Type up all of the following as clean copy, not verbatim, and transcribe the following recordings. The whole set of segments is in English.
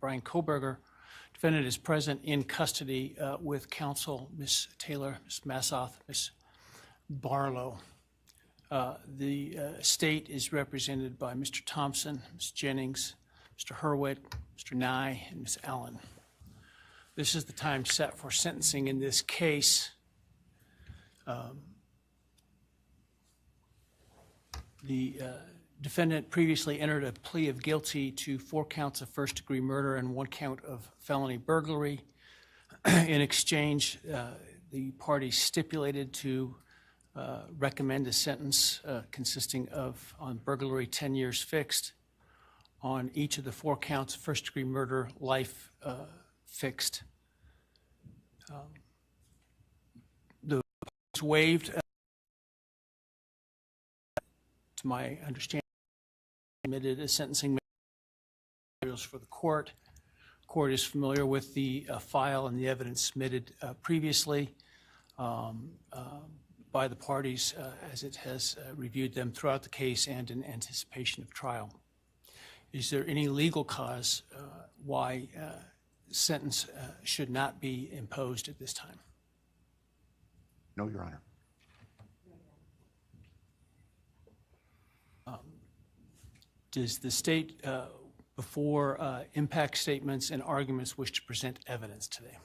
Bryan Kohberger. Defendant is present in custody with counsel, Ms. Taylor, Ms. Massoth, Ms. Barlow. The state is represented by Mr. Thompson, Ms. Jennings, Mr. Hurwitz, Mr. Nye, and Ms. Allen. This is the time set for sentencing in this case. The defendant previously entered a plea of guilty to 4 counts of first-degree murder and 1 count of felony burglary. In exchange, the parties stipulated to recommend a sentence consisting of, on burglary, 10 years fixed, on each of the 4 counts of first-degree murder, life fixed. The parties waived, to my understanding, submitted a sentencing materials for the court. The court is familiar with the file and the evidence submitted previously by the parties as it has reviewed them throughout the case and in anticipation of trial. Is there any legal cause why sentence should not be imposed at this time? No, Your Honor. Does the state, before impact statements and arguments, wish to present evidence today?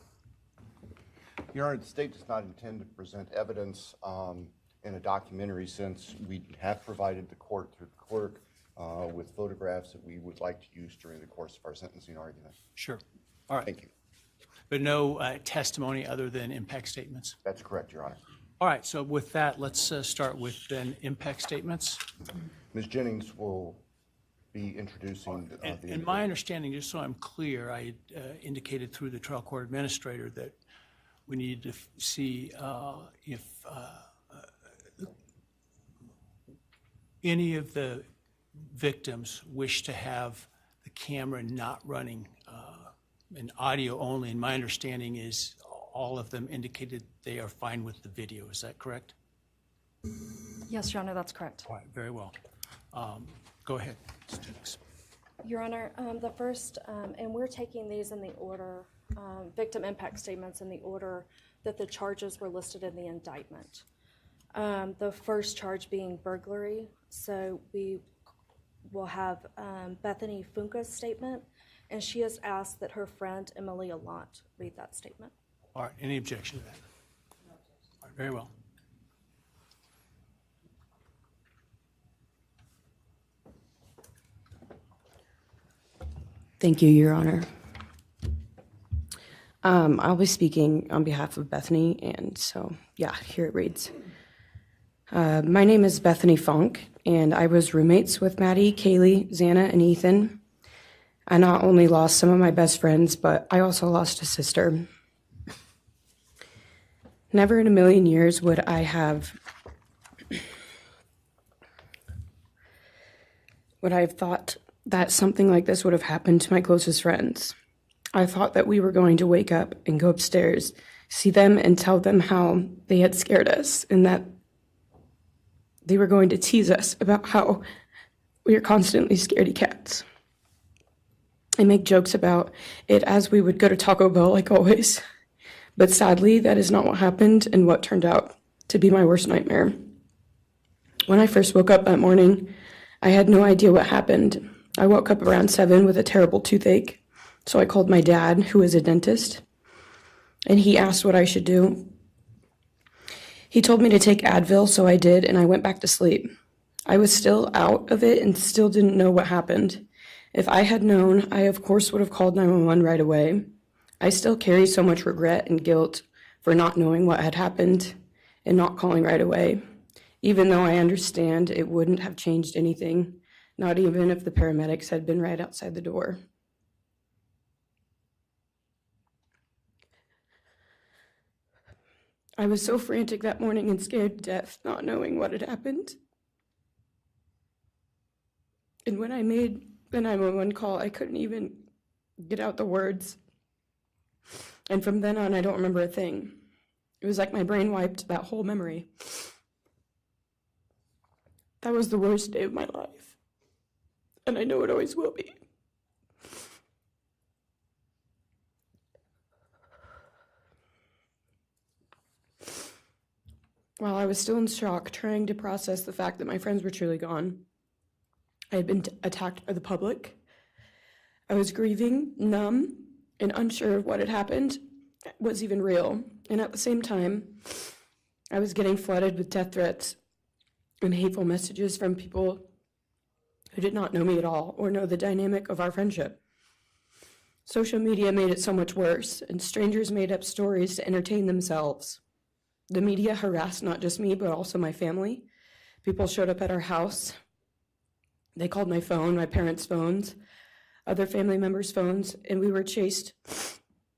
Your Honor, the state does not intend to present evidence in a documentary sense. We have provided the court through the clerk with photographs that we would like to use during the course of our sentencing argument. Sure. All right. Thank you. But no testimony other than impact statements? That's correct, Your Honor. All right. So with that, let's start with then impact statements. Ms. Jennings will be introducing and my understanding, just so I'm clear, I indicated through the trial court administrator that we needed to see if any of the victims wish to have the camera not running and audio only. And my understanding is all of them indicated they are fine with the video. Is that correct? Yes, Your Honor, that's correct. All right, very well. Go ahead, Ms. Jennings. Your Honor, the first, and we're taking these in the order, victim impact statements in the order that the charges were listed in the indictment. The first charge being burglary. So we will have Bethany Funka's statement, and she has asked that her friend Emily Allant read that statement. All right, any objection to that? No objection. All right, very well. Thank you, Your Honor. I'll be speaking on behalf of Bethany, and so, yeah, here it reads. My name is Bethany Funk, and I was roommates with Maddie, Kaylee, Xana, and Ethan. I not only lost some of my best friends, but I also lost a sister. Never in a million years would I have thought that something like this would have happened to my closest friends. I thought that we were going to wake up and go upstairs, see them and tell them how they had scared us and that they were going to tease us about how we are constantly scaredy cats. And make jokes about it as we would go to Taco Bell like always. But sadly, that is not what happened and what turned out to be my worst nightmare. When I first woke up that morning, I had no idea what happened. I woke up around 7 with a terrible toothache, so I called my dad, who is a dentist, and he asked what I should do. He told me to take Advil, so I did, and I went back to sleep. I was still out of it and still didn't know what happened. If I had known, I of course would have called 911 right away. I still carry so much regret and guilt for not knowing what had happened and not calling right away, even though I understand it wouldn't have changed anything, not even if the paramedics had been right outside the door. I was so frantic that morning and scared to death, not knowing what had happened. And when I made the 911 call, I couldn't even get out the words. And from then on, I don't remember a thing. It was like my brain wiped that whole memory. That was the worst day of my life. And I know it always will be. While I was still in shock, trying to process the fact that my friends were truly gone, I had been attacked by the public. I was grieving, numb, and unsure of what had happened was even real. And at the same time, I was getting flooded with death threats and hateful messages from people who did not know me at all or know the dynamic of our friendship. Social media made it so much worse, and strangers made up stories to entertain themselves. The media harassed not just me, but also my family. People showed up at our house. They called my phone, my parents' phones, other family members' phones, and we were chased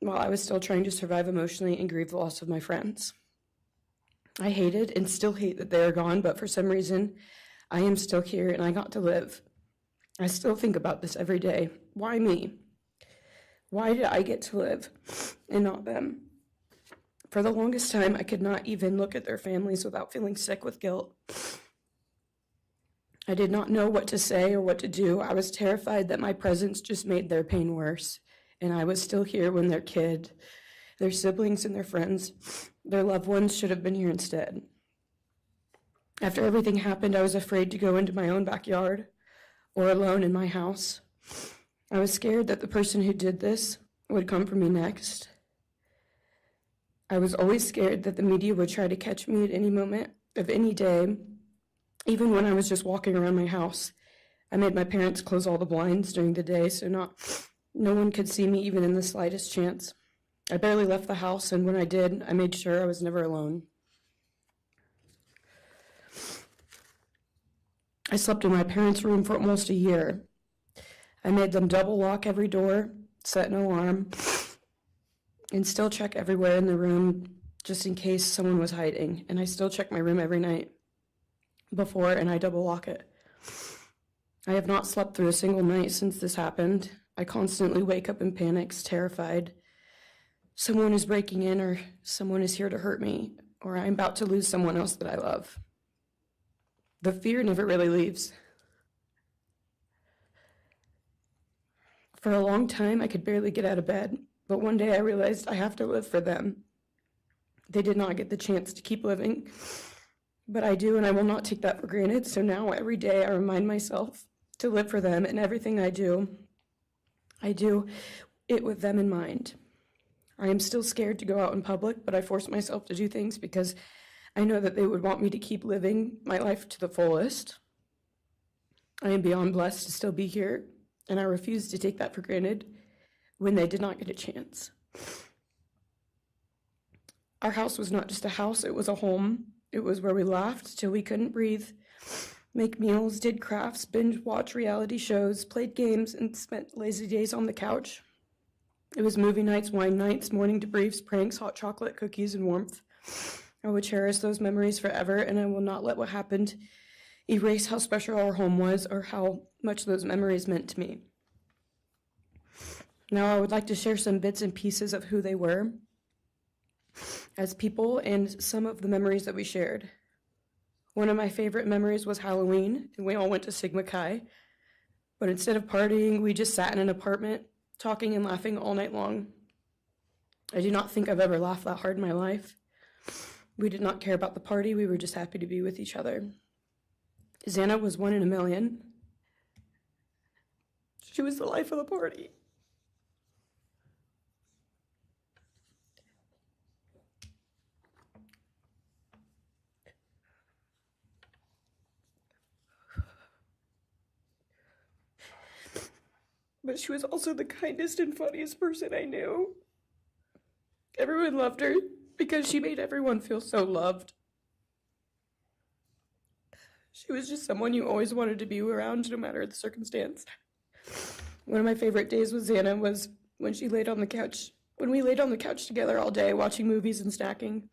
while I was still trying to survive emotionally and grieve the loss of my friends. I hated and still hate that they are gone, but for some reason, I am still here and I got to live. I still think about this every day. Why me? Why did I get to live and not them? For the longest time, I could not even look at their families without feeling sick with guilt. I did not know what to say or what to do. I was terrified that my presence just made their pain worse, and I was still here when their kid, their siblings, and their friends, their loved ones should have been here instead. After everything happened, I was afraid to go into my own backyard or alone in my house. I was scared that the person who did this would come for me next. I was always scared that the media would try to catch me at any moment of any day, even when I was just walking around my house. I made my parents close all the blinds during the day so no one could see me even in the slightest chance. I barely left the house, and when I did, I made sure I was never alone. I slept in my parents' room for almost a year. I made them double lock every door, set an alarm, and still check everywhere in the room just in case someone was hiding. And I still check my room every night before, and I double lock it. I have not slept through a single night since this happened. I constantly wake up in panics, terrified. Someone is breaking in, or someone is here to hurt me, or I'm about to lose someone else that I love. The fear never really leaves. For a long time, I could barely get out of bed, but one day I realized I have to live for them. They did not get the chance to keep living, but I do, and I will not take that for granted. So now every day I remind myself to live for them, and everything I do it with them in mind. I am still scared to go out in public, but I force myself to do things because I know that they would want me to keep living my life to the fullest. I am beyond blessed to still be here, and I refuse to take that for granted when they did not get a chance. Our house was not just a house, it was a home. It was where we laughed till we couldn't breathe, make meals, did crafts, binge watch reality shows, played games, and spent lazy days on the couch. It was movie nights, wine nights, morning debriefs, pranks, hot chocolate, cookies, and warmth. I will cherish those memories forever, and I will not let what happened erase how special our home was or how much those memories meant to me. Now I would like to share some bits and pieces of who they were as people and some of the memories that we shared. One of my favorite memories was Halloween, and we all went to Sigma Chi. But instead of partying, we just sat in an apartment, talking and laughing all night long. I do not think I've ever laughed that hard in my life. We did not care about the party, we were just happy to be with each other. Xana was 1 in a million. She was the life of the party. But she was also the kindest and funniest person I knew. Everyone loved her because she made everyone feel so loved. She was just someone you always wanted to be around, no matter the circumstance. One of my favorite days with Xana was when we laid on the couch together all day, watching movies and snacking.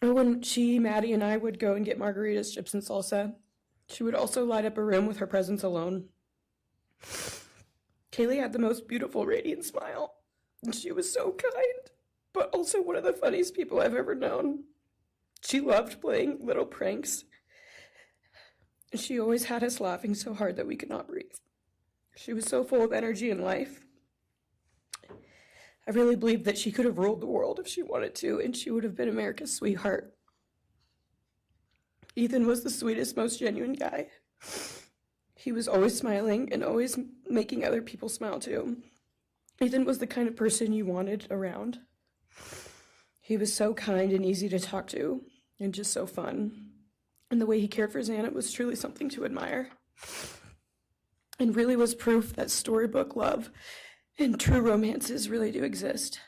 Or when she, Maddie, and I would go and get margaritas, chips, and salsa. She would also light up a room with her presence alone. Kaylee had the most beautiful, radiant smile, and she was so kind, but also one of the funniest people I've ever known. She loved playing little pranks, and she always had us laughing so hard that we could not breathe. She was so full of energy and life. I really believe that she could have ruled the world if she wanted to, and she would have been America's sweetheart. Ethan was the sweetest, most genuine guy. He was always smiling and always making other people smile too. Ethan was the kind of person you wanted around. He was so kind and easy to talk to and just so fun. And the way he cared for Xana was truly something to admire. And really was proof that storybook love and true romances really do exist.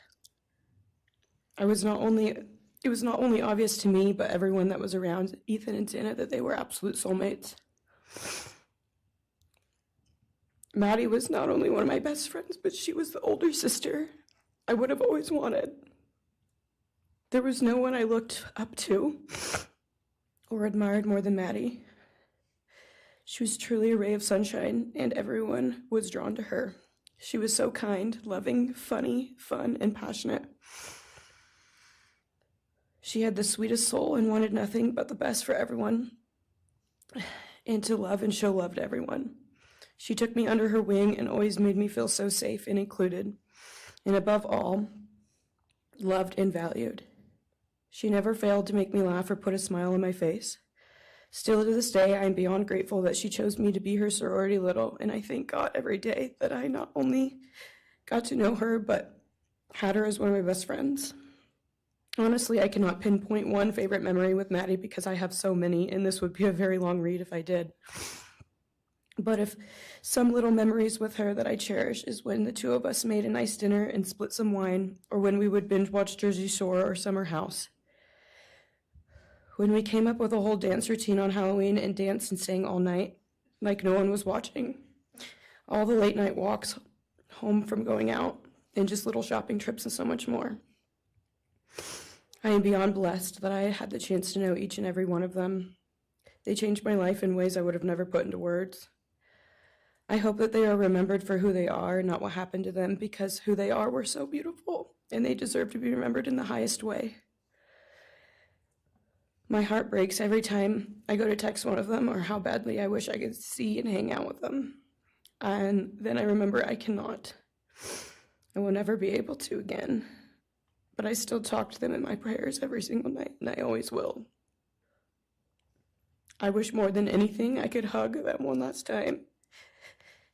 It was not only obvious to me, but everyone that was around Ethan and Xana that they were absolute soulmates. Maddie was not only one of my best friends, but she was the older sister I would have always wanted. There was no one I looked up to or admired more than Maddie. She was truly a ray of sunshine, and everyone was drawn to her. She was so kind, loving, funny, fun, and passionate. She had the sweetest soul and wanted nothing but the best for everyone, and to love and show love to everyone. She took me under her wing and always made me feel so safe and included, and above all, loved and valued. She never failed to make me laugh or put a smile on my face. Still to this day, I am beyond grateful that she chose me to be her sorority little, and I thank God every day that I not only got to know her, but had her as one of my best friends. Honestly, I cannot pinpoint one favorite memory with Maddie because I have so many, and this would be a very long read if I did. But if some little memories with her that I cherish is when the two of us made a nice dinner and split some wine, or when we would binge watch Jersey Shore or Summer House. When we came up with a whole dance routine on Halloween and danced and sang all night, like no one was watching. All the late night walks home from going out, and just little shopping trips and so much more. I am beyond blessed that I had the chance to know each and every one of them. They changed my life in ways I would have never put into words. I hope that they are remembered for who they are, not what happened to them, because who they are were so beautiful, and they deserve to be remembered in the highest way. My heart breaks every time I go to text one of them or how badly I wish I could see and hang out with them. And then I remember I cannot. I will never be able to again. But I still talk to them in my prayers every single night, and I always will. I wish more than anything I could hug them one last time.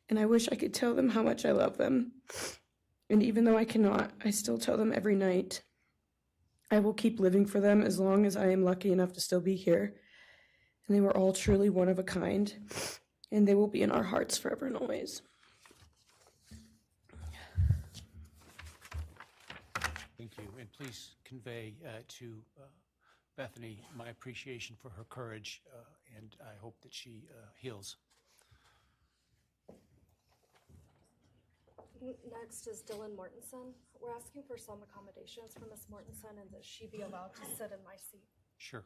And I wish I could tell them how much I love them. And even though I cannot, I still tell them every night. I will keep living for them as long as I am lucky enough to still be here. And they were all truly one of a kind, and they will be in our hearts forever and always. Thank you, and please convey to Bethany my appreciation for her courage, and I hope that she heals. Next is Dylan Mortensen. We're asking for some accommodations for Ms. Mortensen and that she be allowed to sit in my seat. Sure.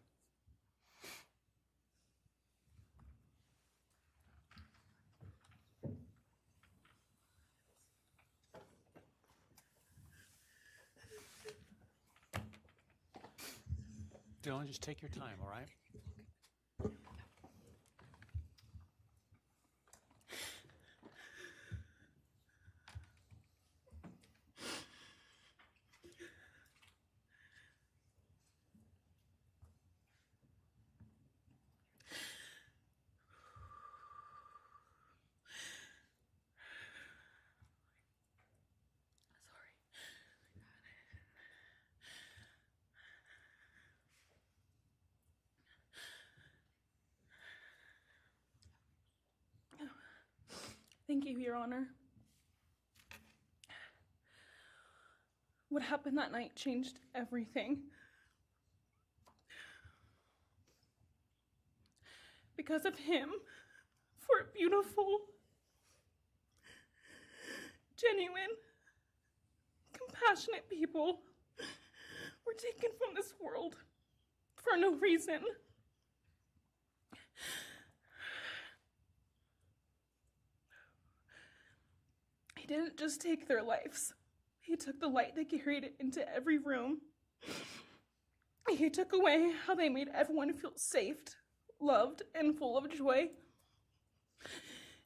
Dylan, just take your time, all right? Thank you, Your Honor. What happened that night changed everything. Because of him, four beautiful, genuine, compassionate people were taken from this world for no reason. He didn't just take their lives. He took the light that carried it into every room. He took away how they made everyone feel safe, loved, and full of joy.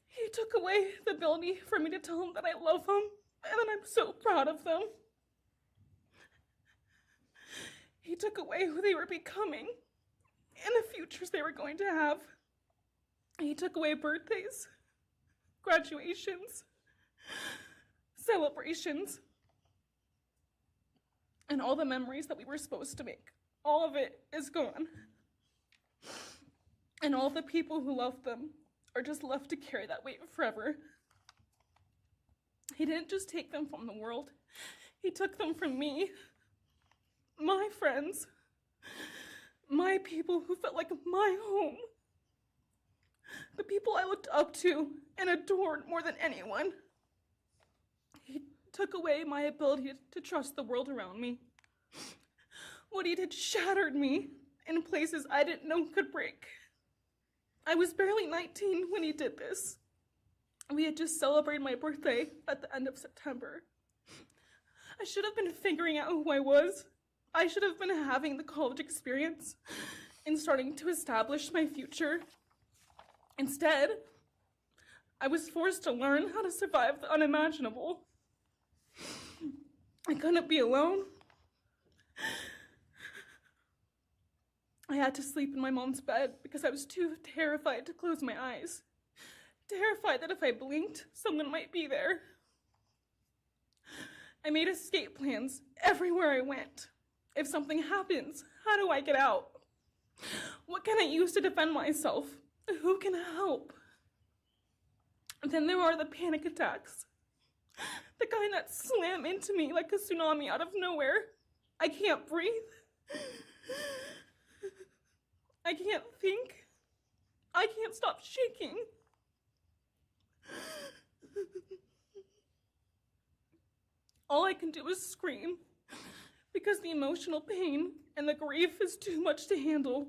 He took away the ability for me to tell them that I love them and that I'm so proud of them. He took away who they were becoming and the futures they were going to have. He took away birthdays, graduations, celebrations, and all the memories that we were supposed to make. All of it is gone. And all the people who loved them are just left to carry that weight forever. He didn't just take them from the world. He took them from me, my friends, my people who felt like my home, the people I looked up to and adored more than anyone. He took away my ability to trust the world around me. What he did shattered me in places I didn't know could break. I was barely 19 when he did this. We had just celebrated my birthday at the end of September. I should have been figuring out who I was. I should have been having the college experience and starting to establish my future. Instead, I was forced to learn how to survive the unimaginable. I couldn't be alone. I had to sleep in my mom's bed because I was too terrified to close my eyes. Terrified that if I blinked, someone might be there. I made escape plans everywhere I went. If something happens, how do I get out? What can I use to defend myself? Who can help? And then there are the panic attacks. The kind that slam into me like a tsunami out of nowhere. I can't breathe. I can't think. I can't stop shaking. All I can do is scream because the emotional pain and the grief is too much to handle.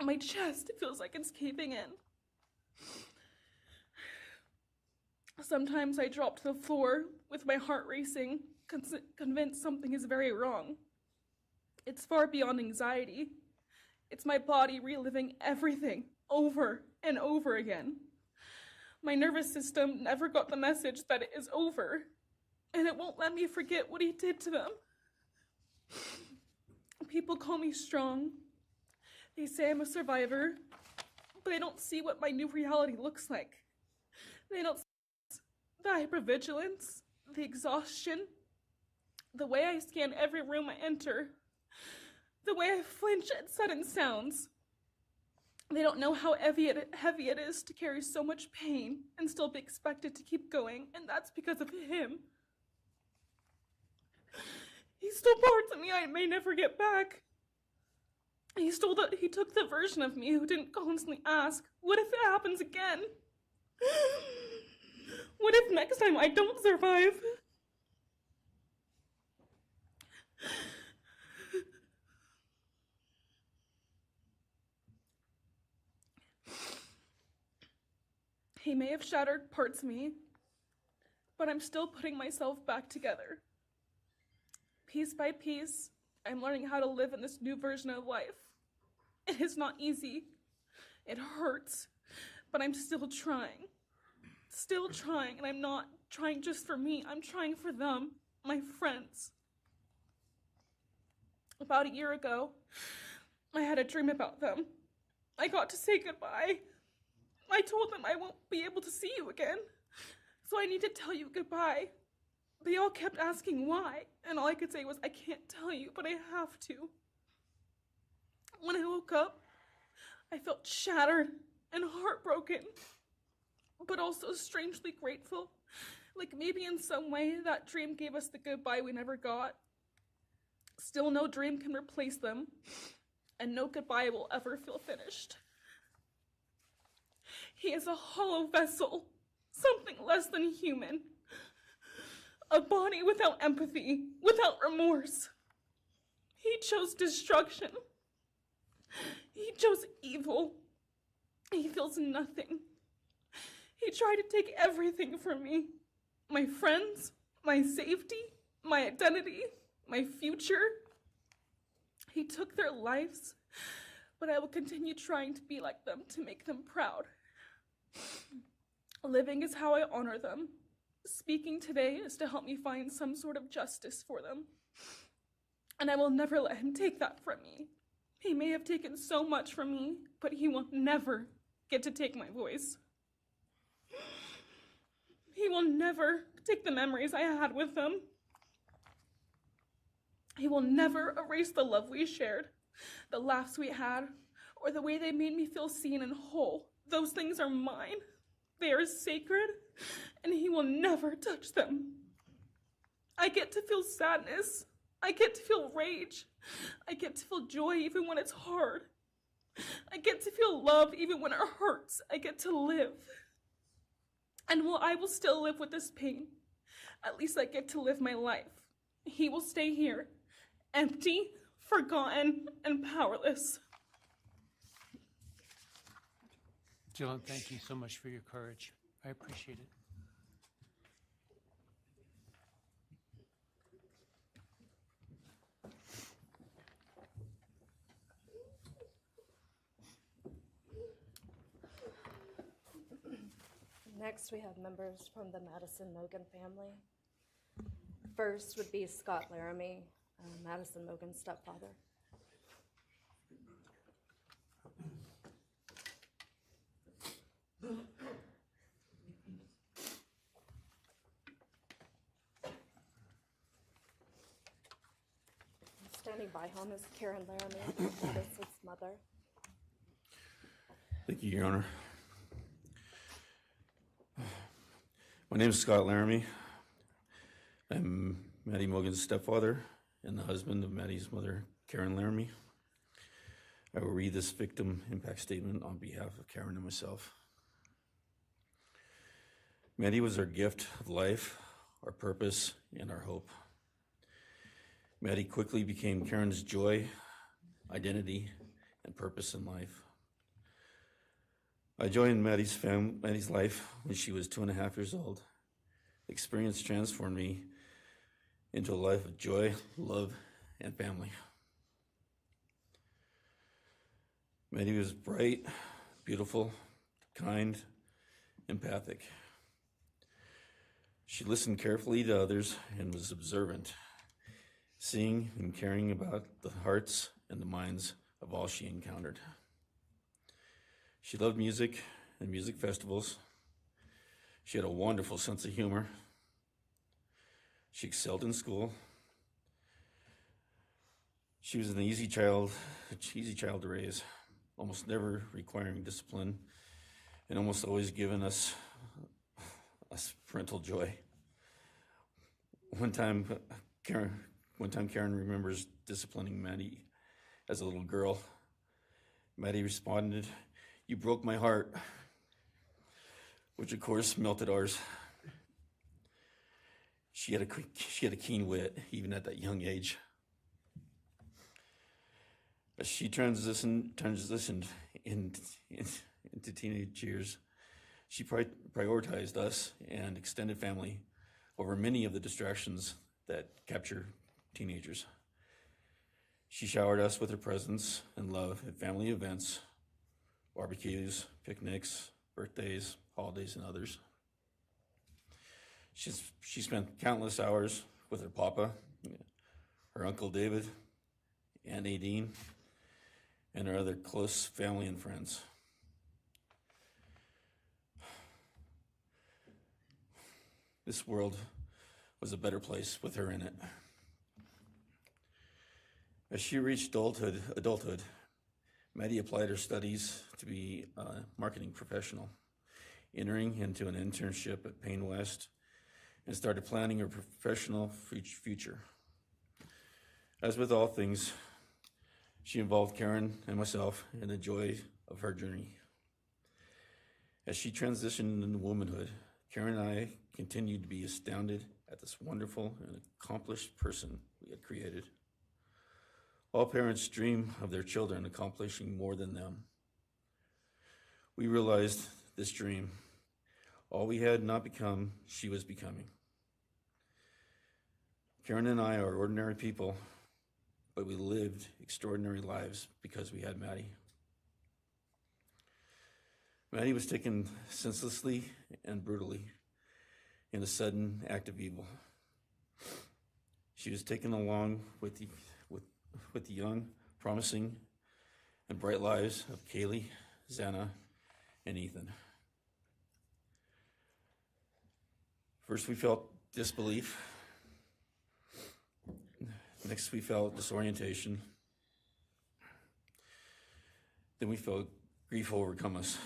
My chest feels like it's caving in. Sometimes I drop to the floor with my heart racing, convinced something is very wrong. It's far beyond anxiety. It's my body reliving everything over and over again. My nervous system never got the message that it is over, and it won't let me forget what he did to them. People call me strong. They say I'm a survivor, but they don't see what my new reality looks like. They don't see the hypervigilance, the exhaustion, the way I scan every room I enter, the way I flinch at sudden sounds. They don't know how heavy it is to carry so much pain and still be expected to keep going, and that's because of him. He stole parts of me I may never get back. He took the version of me who didn't constantly ask, what if it happens again? What if next time I don't survive? He may have shattered parts of me, but I'm still putting myself back together. Piece by piece, I'm learning how to live in this new version of life. It is not easy. It hurts, but I'm still trying. Still trying, and I'm not trying just for me. I'm trying for them, my friends. About a year ago, I had a dream about them. I got to say goodbye. I told them I won't be able to see you again, so I need to tell you goodbye. They all kept asking why, and all I could say was, I can't tell you, but I have to. When I woke up, I felt shattered and heartbroken, but also strangely grateful. Like maybe in some way that dream gave us the goodbye we never got. Still, no dream can replace them, and no goodbye will ever feel finished. He is a hollow vessel, something less than human. A body without empathy, without remorse. He chose destruction. He chose evil. He feels nothing. He tried to take everything from me. My friends, my safety, my identity, my future. He took their lives, but I will continue trying to be like them, to make them proud. Living is how I honor them. Speaking today is to help me find some sort of justice for them. And I will never let him take that from me. He may have taken so much from me, but he will never get to take my voice. He will never take the memories I had with him. He will never erase the love we shared, the laughs we had, or the way they made me feel seen and whole. Those things are mine. They are sacred, and he will never touch them. I get to feel sadness. I get to feel rage. I get to feel joy even when it's hard. I get to feel love even when it hurts. I get to live. And while I will still live with this pain, at least I get to live my life. He will stay here, empty, forgotten, and powerless. Dylan, thank you so much for your courage. I appreciate it. Next, we have members from the Madison Mogen family. First would be Scott Laramie, Madison Mogen's stepfather. Standing by him is Karen Laramie, Madison's mother. Thank you, Your Honor. My name is Scott Laramie. I'm Maddie Mogen's stepfather and the husband of Maddie's mother, Karen Laramie. I will read this victim impact statement on behalf of Karen and myself. Maddie was our gift of life, our purpose, and our hope. Maddie quickly became Karen's joy, identity, and purpose in life. I joined Maddie's life when she was 2.5 years old. The experience transformed me into a life of joy, love, and family. Maddie was bright, beautiful, kind, empathic. She listened carefully to others and was observant, seeing and caring about the hearts and the minds of all she encountered. She loved music and music festivals. She had a wonderful sense of humor. She excelled in school. She was an easy child to raise, almost never requiring discipline, and almost always giving us parental joy. One time Karen remembers disciplining Maddie as a little girl. Maddie responded, "You broke my heart," which of course melted ours. She had a keen wit, even at that young age. As she transitioned into teenage years, she prioritized us and extended family over many of the distractions that capture teenagers. She showered us with her presence and love at family events, barbecues, picnics, birthdays, holidays, and others. She spent countless hours with her papa, her Uncle David, Aunt Nadine, and her other close family and friends. This world was a better place with her in it. As she reached adulthood, Maddie applied her studies to be a marketing professional, entering into an internship at Payne West, and started planning her professional future. As with all things, she involved Karen and myself in the joy of her journey. As she transitioned into womanhood, Karen and I continued to be astounded at this wonderful and accomplished person we had created. All parents dream of their children accomplishing more than them. We realized this dream. All we had not become, she was becoming. Karen and I are ordinary people, but we lived extraordinary lives because we had Maddie. Maddie was taken senselessly and brutally in a sudden act of evil. She was taken along with the young, promising and bright lives of Kaylee, Xana, and Ethan. First, we felt disbelief. Next, we felt disorientation. Then we felt grief overcome us.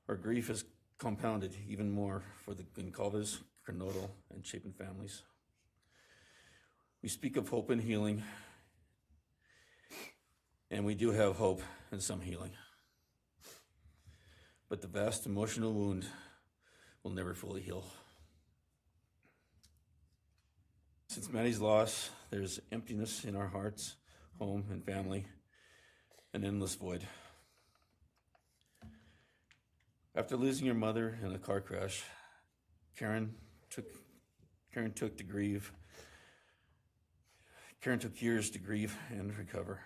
Our grief is compounded even more for the Goncalves, Kernodle, and Chapin families. We speak of hope and healing, and we do have hope and some healing. But the vast emotional wound will never fully heal. Since Maddie's loss, there's emptiness in our hearts, home, and family, an endless void. After losing her mother in a car crash, Karen took years to grieve and recover.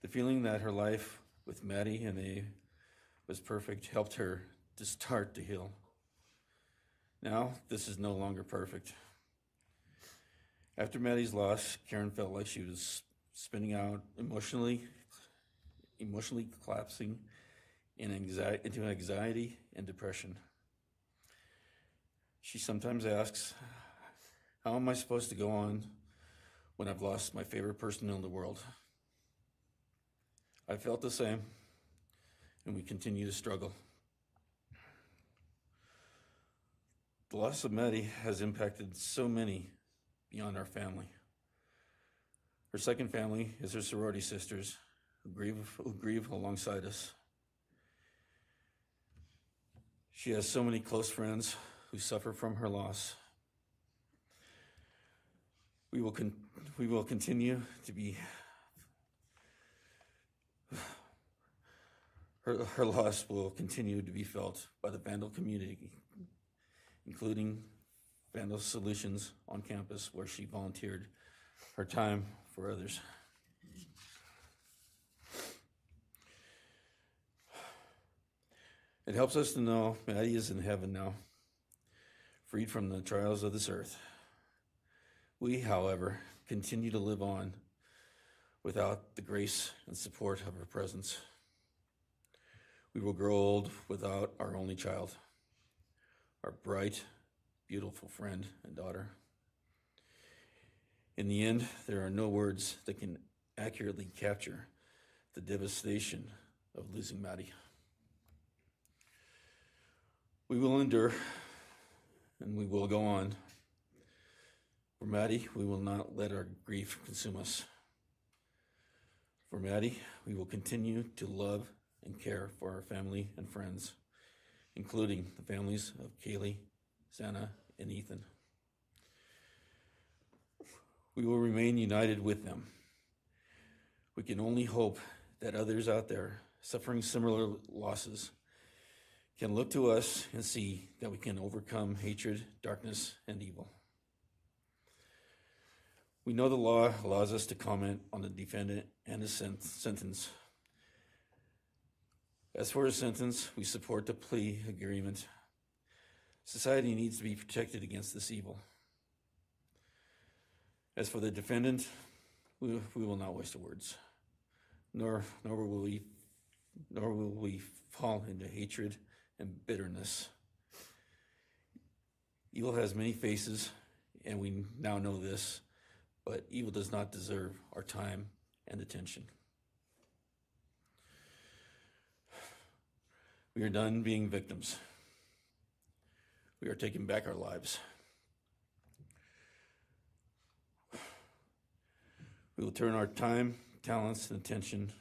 The feeling that her life with Maddie and Abe was perfect helped her to start to heal. Now, this is no longer perfect. After Maddie's loss, Karen felt like she was spinning out, emotionally collapsing into anxiety and depression. She sometimes asks, how am I supposed to go on when I've lost my favorite person in the world? I felt the same, and we continue to struggle. The loss of Maddie has impacted so many beyond our family. Her second family is her sorority sisters who grieve alongside us. She has so many close friends who suffer from her loss. We will continue to be. Her loss will continue to be felt by the Vandal community, including Vandal Solutions on campus, where she volunteered her time for others. It helps us to know Maddie is in heaven now, freed from the trials of this earth. We, however, continue to live on without the grace and support of her presence. We will grow old without our only child, our bright, beautiful friend and daughter. In the end, there are no words that can accurately capture the devastation of losing Maddie. We will endure, and we will go on. For Maddie, we will not let our grief consume us. For Maddie, we will continue to love and care for our family and friends, including the families of Kaylee, Xana, and Ethan. We will remain united with them. We can only hope that others out there suffering similar losses can look to us and see that we can overcome hatred, darkness, and evil. We know the law allows us to comment on the defendant and his sentence. As for his sentence, we support the plea agreement. Society needs to be protected against this evil. As for the defendant, we will not waste words, nor will we fall into hatred and bitterness. Evil has many faces, and we now know this, but evil does not deserve our time and attention. We are done being victims. We are taking back our lives. We will turn our time, talents, and attention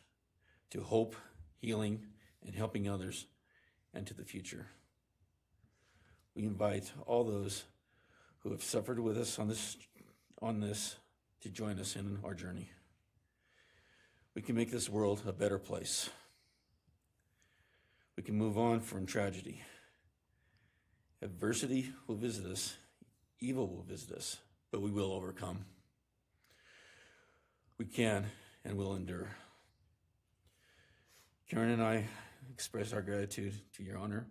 to hope, healing, and helping others, and to the future. We invite all those who have suffered with us on this to join us in our journey. We can make this world a better place. We can move on from tragedy. Adversity will visit us, evil will visit us, but we will overcome. We can and will endure. Karen and I express our gratitude to Your Honor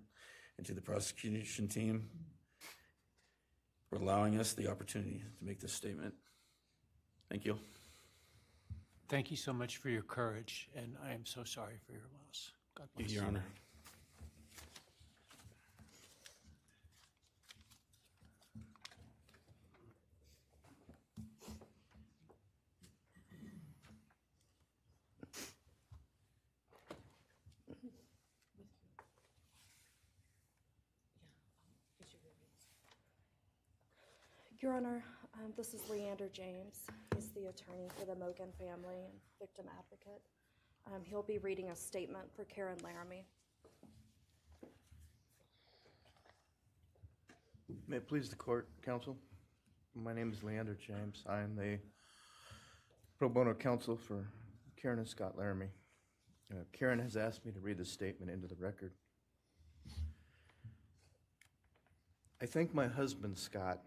and to the prosecution team for allowing us the opportunity to make this statement. Thank you. Thank you so much for your courage, and I am so sorry for your loss. God bless you. Your Honor. Your Honor, this is Leander James. He's the attorney for the Mogen family and victim advocate. He'll be reading a statement for Karen Laramie. May it please the court, counsel. My name is Leander James. I am the pro bono counsel for Karen and Scott Laramie. Karen has asked me to read this statement into the record. I thank my husband, Scott,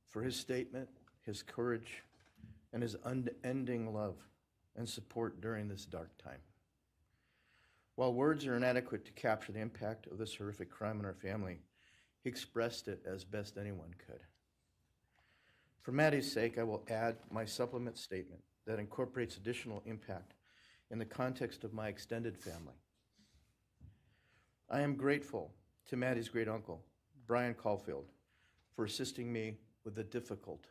for his statement, his courage, and his unending love and support during this dark time. While words are inadequate to capture the impact of this horrific crime on our family, he expressed it as best anyone could. For Maddie's sake, I will add my supplement statement that incorporates additional impact in the context of my extended family. I am grateful to Maddie's great uncle, Bryan Kohberger, for assisting me with the difficult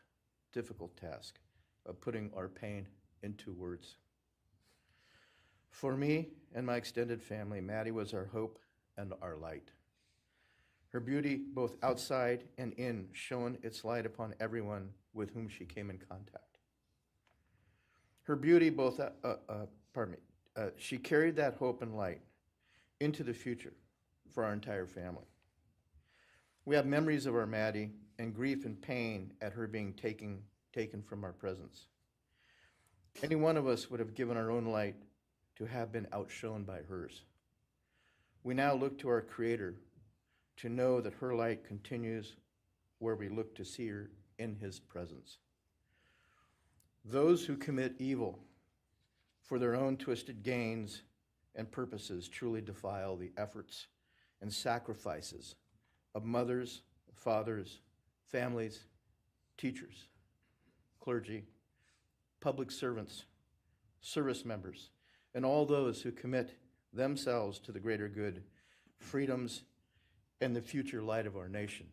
task of putting our pain into words. For me and my extended family, Maddie was our hope and our light. Her beauty, both outside and in, shone its light upon everyone with whom she came in contact. Her beauty, she carried that hope and light into the future for our entire family. We have memories of our Maddie and grief and pain at her being taken from our presence. Any one of us would have given our own light to have been outshone by hers. We now look to our Creator to know that her light continues where we look to see her in His presence. Those who commit evil for their own twisted gains and purposes truly defile the efforts and sacrifices of mothers, fathers, families, teachers, clergy, public servants, service members, and all those who commit themselves to the greater good, freedoms, and the future light of our nation.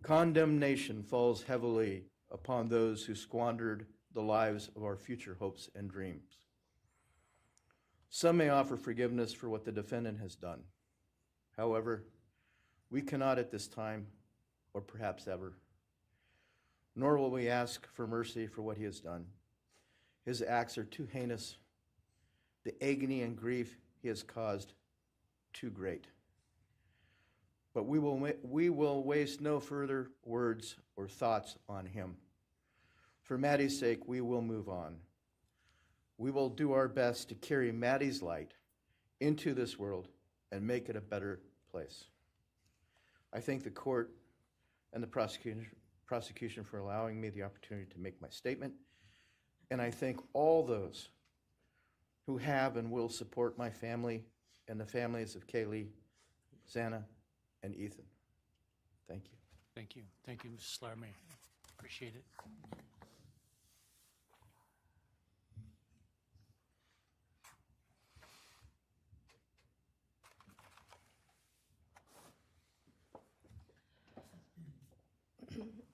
Condemnation falls heavily upon those who squandered the lives of our future hopes and dreams. Some may offer forgiveness for what the defendant has done. However, we cannot at this time, or perhaps ever, nor will we ask for mercy for what he has done. His acts are too heinous. The agony and grief he has caused, too great. But we will waste no further words or thoughts on him. For Maddie's sake, we will move on. We will do our best to carry Maddie's light into this world and make it a better place. I thank the court and the prosecution for allowing me the opportunity to make my statement, and I thank all those who have and will support my family and the families of Kaylee, Xana, and Ethan. Thank you. Thank you. Thank you, Mrs. Laramie. Appreciate it.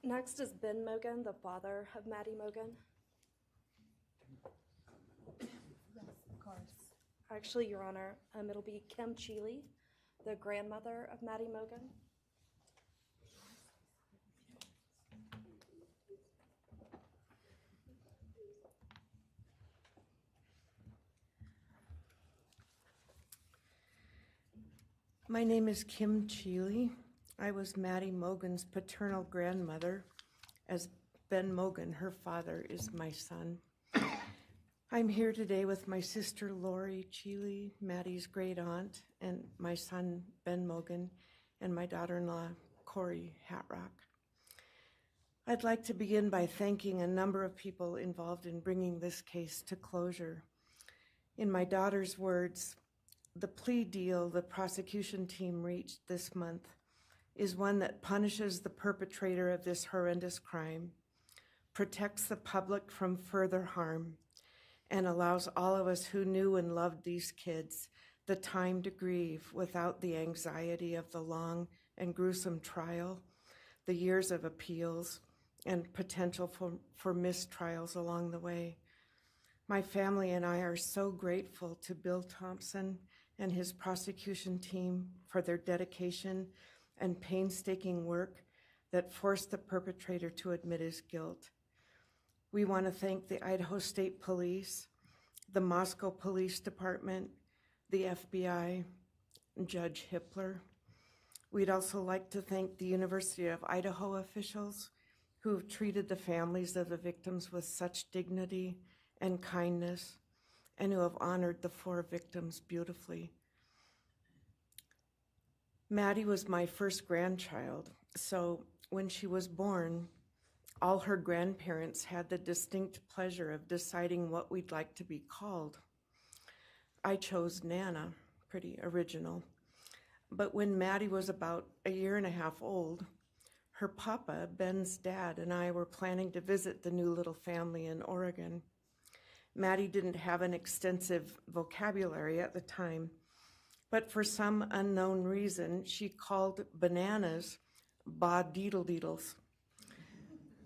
Next is Ben Mogen, the father of Maddie Mogen. Yes, of course. Actually, Your Honor, it'll be Kim Cheeley, the grandmother of Maddie Mogen. My name is Kim Cheeley. I was Maddie Mogen's paternal grandmother, as Ben Mogen, her father, is my son. I'm here today with my sister Lori Cheeley, Maddie's great aunt, and my son Ben Mogen, and my daughter-in-law Corey Hatrock. I'd like to begin by thanking a number of people involved in bringing this case to closure. In my daughter's words, the plea deal the prosecution team reached this month is one that punishes the perpetrator of this horrendous crime, protects the public from further harm, and allows all of us who knew and loved these kids the time to grieve without the anxiety of the long and gruesome trial, the years of appeals, and potential for mistrials along the way. My family and I are so grateful to Bill Thompson and his prosecution team for their dedication and painstaking work that forced the perpetrator to admit his guilt. We want to thank the Idaho State Police, the Moscow Police Department, the FBI, and Judge Hippler. We'd also like to thank the University of Idaho officials who've treated the families of the victims with such dignity and kindness, and who have honored the 4 victims beautifully. Maddie was my first grandchild, so when she was born, all her grandparents had the distinct pleasure of deciding what we'd like to be called. I chose Nana, pretty original. But when Maddie was about 1.5 years old, her papa, Ben's dad, and I were planning to visit the new little family in Oregon. Maddie didn't have an extensive vocabulary at the time, but for some unknown reason, she called bananas ba-deedle-deedles.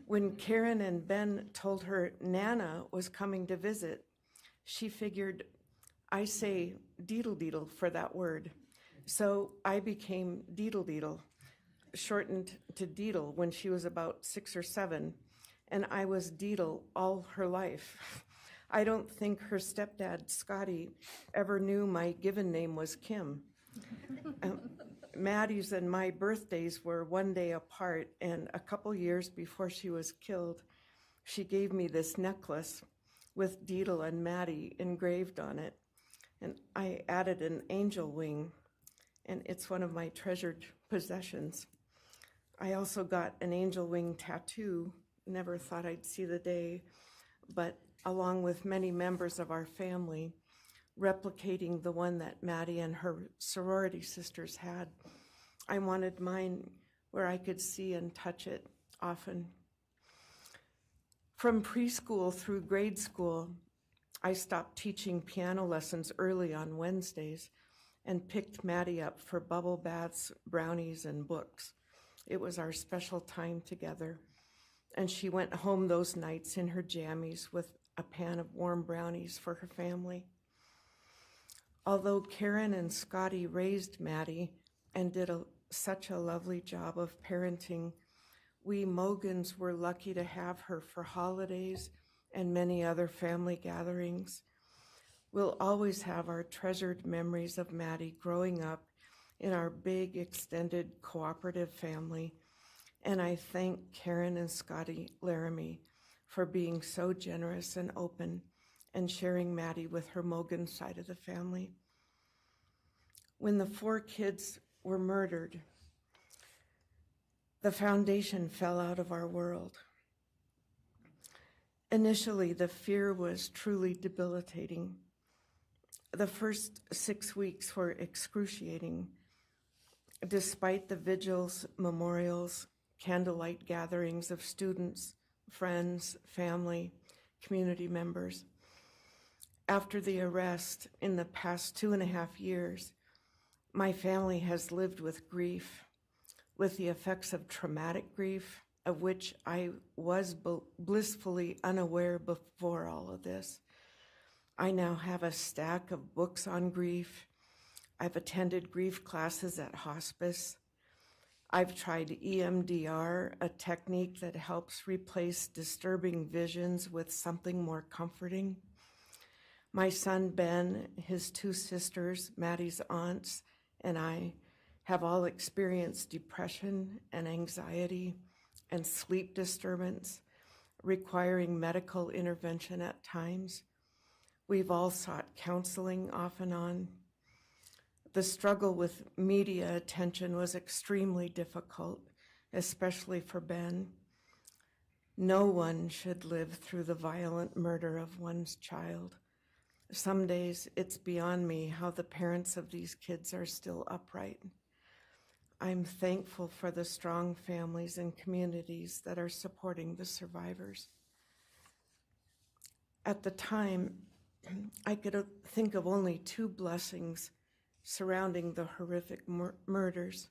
When Karen and Ben told her Nana was coming to visit, she figured, I say deedle-deedle for that word. So I became Deedle-Deedle, shortened to Deedle when she was about 6 or 7, and I was Deedle all her life. I don't think her stepdad, Scotty, ever knew my given name was Kim. Maddie's and my birthdays were 1 day apart, and a couple years before she was killed, she gave me this necklace with Deedle and Maddie engraved on it, and I added an angel wing, and it's one of my treasured possessions. I also got an angel wing tattoo, never thought I'd see the day, but along with many members of our family, replicating the one that Maddie and her sorority sisters had. I wanted mine where I could see and touch it often. From preschool through grade school, I stopped teaching piano lessons early on Wednesdays and picked Maddie up for bubble baths, brownies, and books. It was our special time together, and she went home those nights in her jammies with a pan of warm brownies for her family. Although Karen and Scotty raised Maddie and did such a lovely job of parenting, we Mogens were lucky to have her for holidays and many other family gatherings. We'll always have our treasured memories of Maddie growing up in our big, extended, cooperative family, and I thank Karen and Scotty Laramie for being so generous and open and sharing Maddie with her Mogen side of the family. When the 4 kids were murdered, the foundation fell out of our world. Initially, the fear was truly debilitating. The first 6 weeks were excruciating. Despite the vigils, memorials, candlelight gatherings of students, friends, family, community members. After the arrest, in the past 2.5 years, my family has lived with grief, with the effects of traumatic grief, of which I was blissfully unaware before all of this. I now have a stack of books on grief. I've attended grief classes at hospice. I've tried EMDR, a technique that helps replace disturbing visions with something more comforting. My son Ben, his 2 sisters, Maddie's aunts, and I have all experienced depression and anxiety and sleep disturbance, requiring medical intervention at times. We've all sought counseling off and on. The struggle with media attention was extremely difficult, especially for Ben. No one should live through the violent murder of one's child. Some days it's beyond me how the parents of these kids are still upright. I'm thankful for the strong families and communities that are supporting the survivors. At the time, I could think of only two blessings surrounding the horrific murders.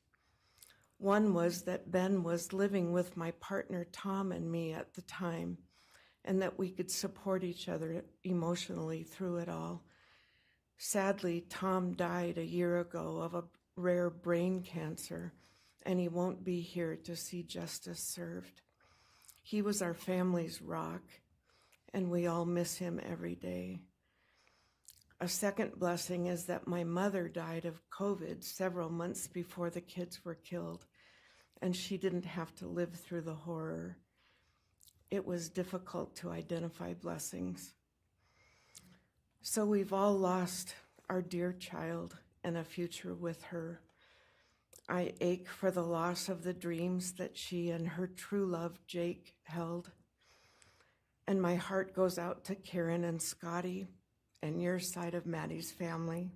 One was that Ben was living with my partner Tom and me at the time, and that we could support each other emotionally through it all. Sadly, Tom died a year ago of a rare brain cancer, and he won't be here to see justice served. He was our family's rock, and we all miss him every day. A second blessing is that my mother died of COVID several months before the kids were killed, and she didn't have to live through the horror. It was difficult to identify blessings. So we've all lost our dear child and a future with her. I ache for the loss of the dreams that she and her true love, Jake, held. And my heart goes out to Karen and Scotty and your side of Maddie's family.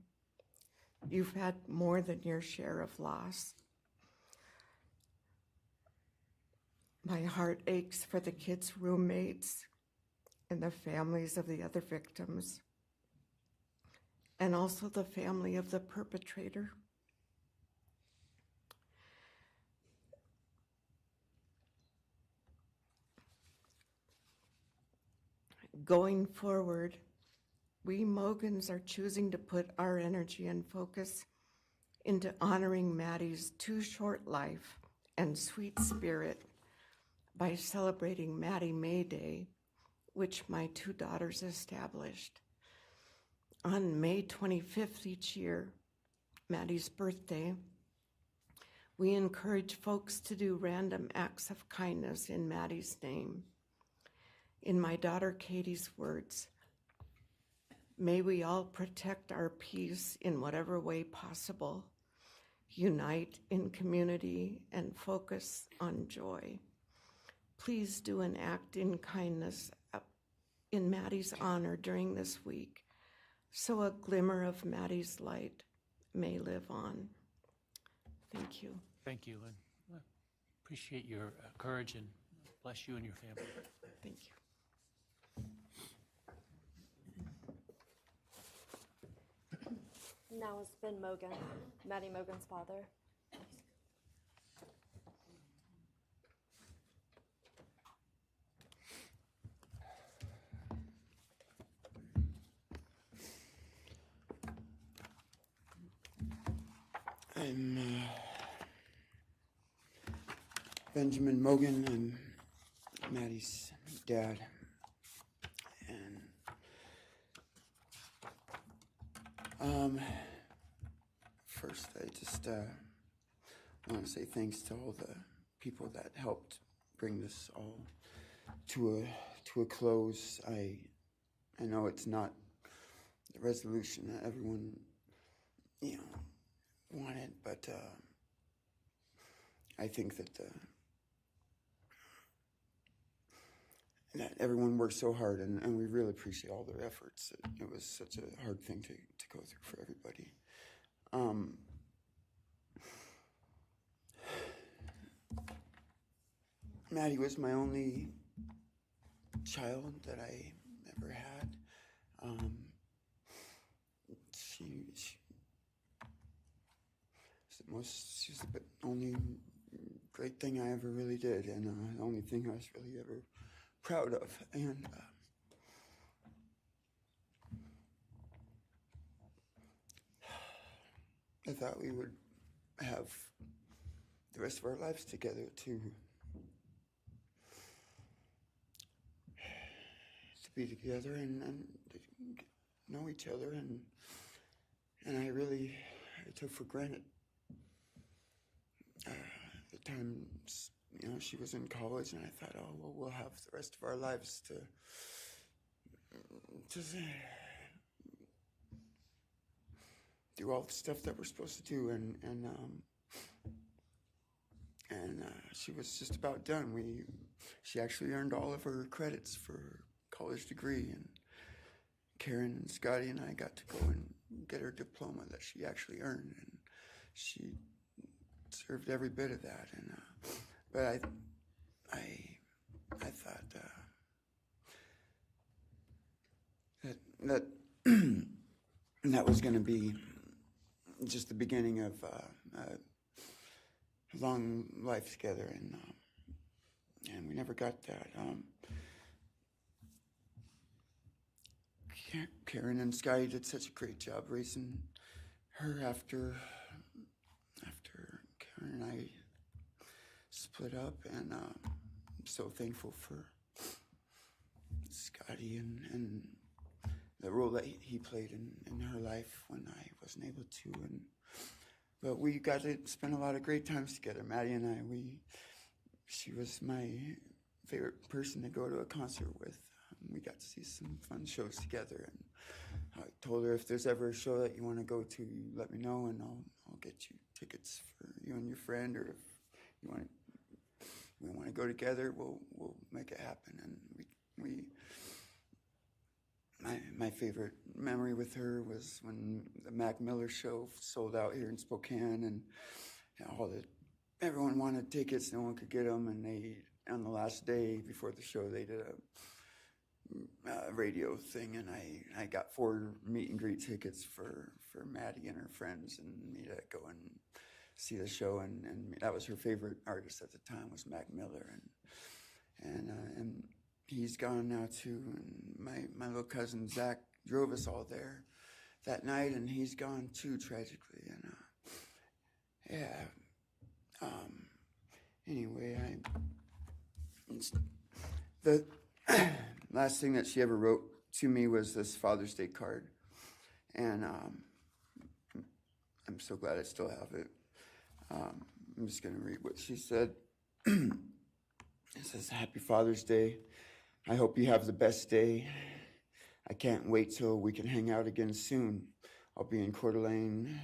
You've had more than your share of loss. My heart aches for the kids' roommates and the families of the other victims, and also the family of the perpetrator. Going forward, we Mogens are choosing to put our energy and focus into honoring Maddie's too short life and sweet spirit by celebrating Maddie May Day, which my two daughters established. On May 25th each year, Maddie's birthday, we encourage folks to do random acts of kindness in Maddie's name. In my daughter Katie's words, may we all protect our peace in whatever way possible, unite in community, and focus on joy. Please do an act in kindness in Maddie's honor during this week, so a glimmer of Maddie's light may live on. Thank you. Thank you, and I appreciate your courage, and bless you and your family. Thank you. Now is Ben Mogen, Maddie Mogen's father. I'm Benjamin Mogen. I'm Maddie's dad. And first I just want to say thanks to all the people that helped bring this all to a close. I know it's not the resolution that everyone, wanted, but I think that that everyone worked so hard, and we really appreciate all their efforts. It was such a hard thing to go through for everybody. Maddie was my only child that I ever had. She's the only great thing I ever really did, and the only thing I was really ever proud of. And I thought we would have the rest of our lives together to be together and to know each other, and I took for granted the times, she was in college, and I thought, oh, well, we'll have the rest of our lives to do all the stuff that we're supposed to do, and she was just about done. She actually earned all of her credits for college degree, and Karen and Scotty and I got to go and get her diploma that she actually earned, and she served every bit of that. And but I thought that that was going to be just the beginning of a long life together, and we never got that. Karen and Scotty did such a great job raising her after Karen and I split up, and I'm so thankful for Scotty and the role that he played in her life when I wasn't able to. But we got to spend a lot of great times together, Maddie and I. She was my favorite person to go to a concert with. We got to see some fun shows together, and I told her, if there's ever a show that you want to go to, let me know, and I'll get you tickets for you and your friend, or if we want to go together, we'll make it happen. And my favorite memory with her was when the Mac Miller show sold out here in Spokane, and everyone wanted tickets, no one could get them, and on the last day before the show, they did a radio thing, and I got 4 meet and greet tickets for Maddie and her friends and me to go and see the show, and that was her favorite artist at the time, was Mac Miller, and he's gone now too, and my little cousin Zach drove us all there that night, and he's gone too, tragically, and anyway, the last thing that she ever wrote to me was this Father's Day card, and I'm so glad I still have it. I'm just going to read what she said. It says, "Happy Father's Day. I hope you have the best day. I can't wait till we can hang out again soon. I'll be in Coeur d'Alene,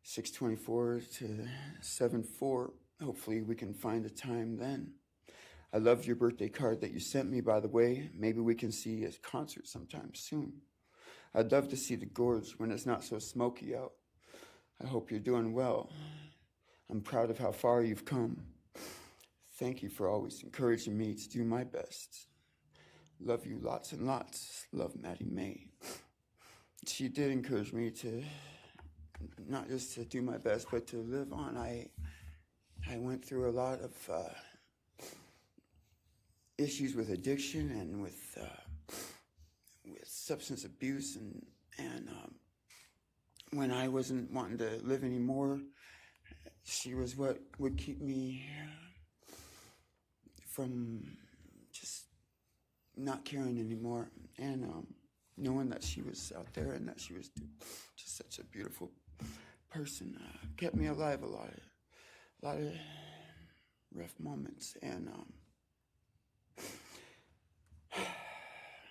6:24 to 7:4. Hopefully we can find a time then. I loved your birthday card that you sent me, by the way. Maybe we can see a concert sometime soon. I'd love to see the gorge when it's not so smoky out. I hope you're doing well. I'm proud of how far you've come. Thank you for always encouraging me to do my best. Love you lots and lots. Love, Maddie May." She did encourage me to not just to do my best, but to live on. I went through a lot of issues with addiction and with substance abuse, and when I wasn't wanting to live anymore, she was what would keep me from just not caring anymore, and knowing that she was out there and that she was just such a beautiful person kept me alive a lot of rough moments, and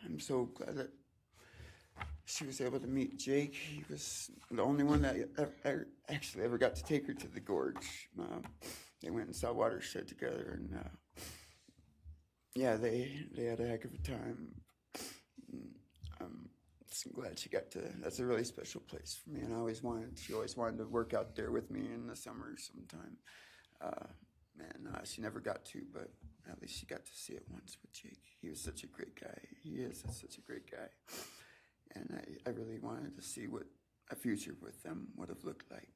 I'm so glad that she was able to meet Jake. He was the only one that actually ever got to take her to the gorge. They went and saw Watershed together, and yeah, they had a heck of a time. I'm just glad she got to. That's a really special place for me, and she always wanted to work out there with me in the summer sometime. She never got to, but at least she got to see it once with Jake. He was such a great guy. He is such a great guy. And I really wanted to see what a future with them would have looked like.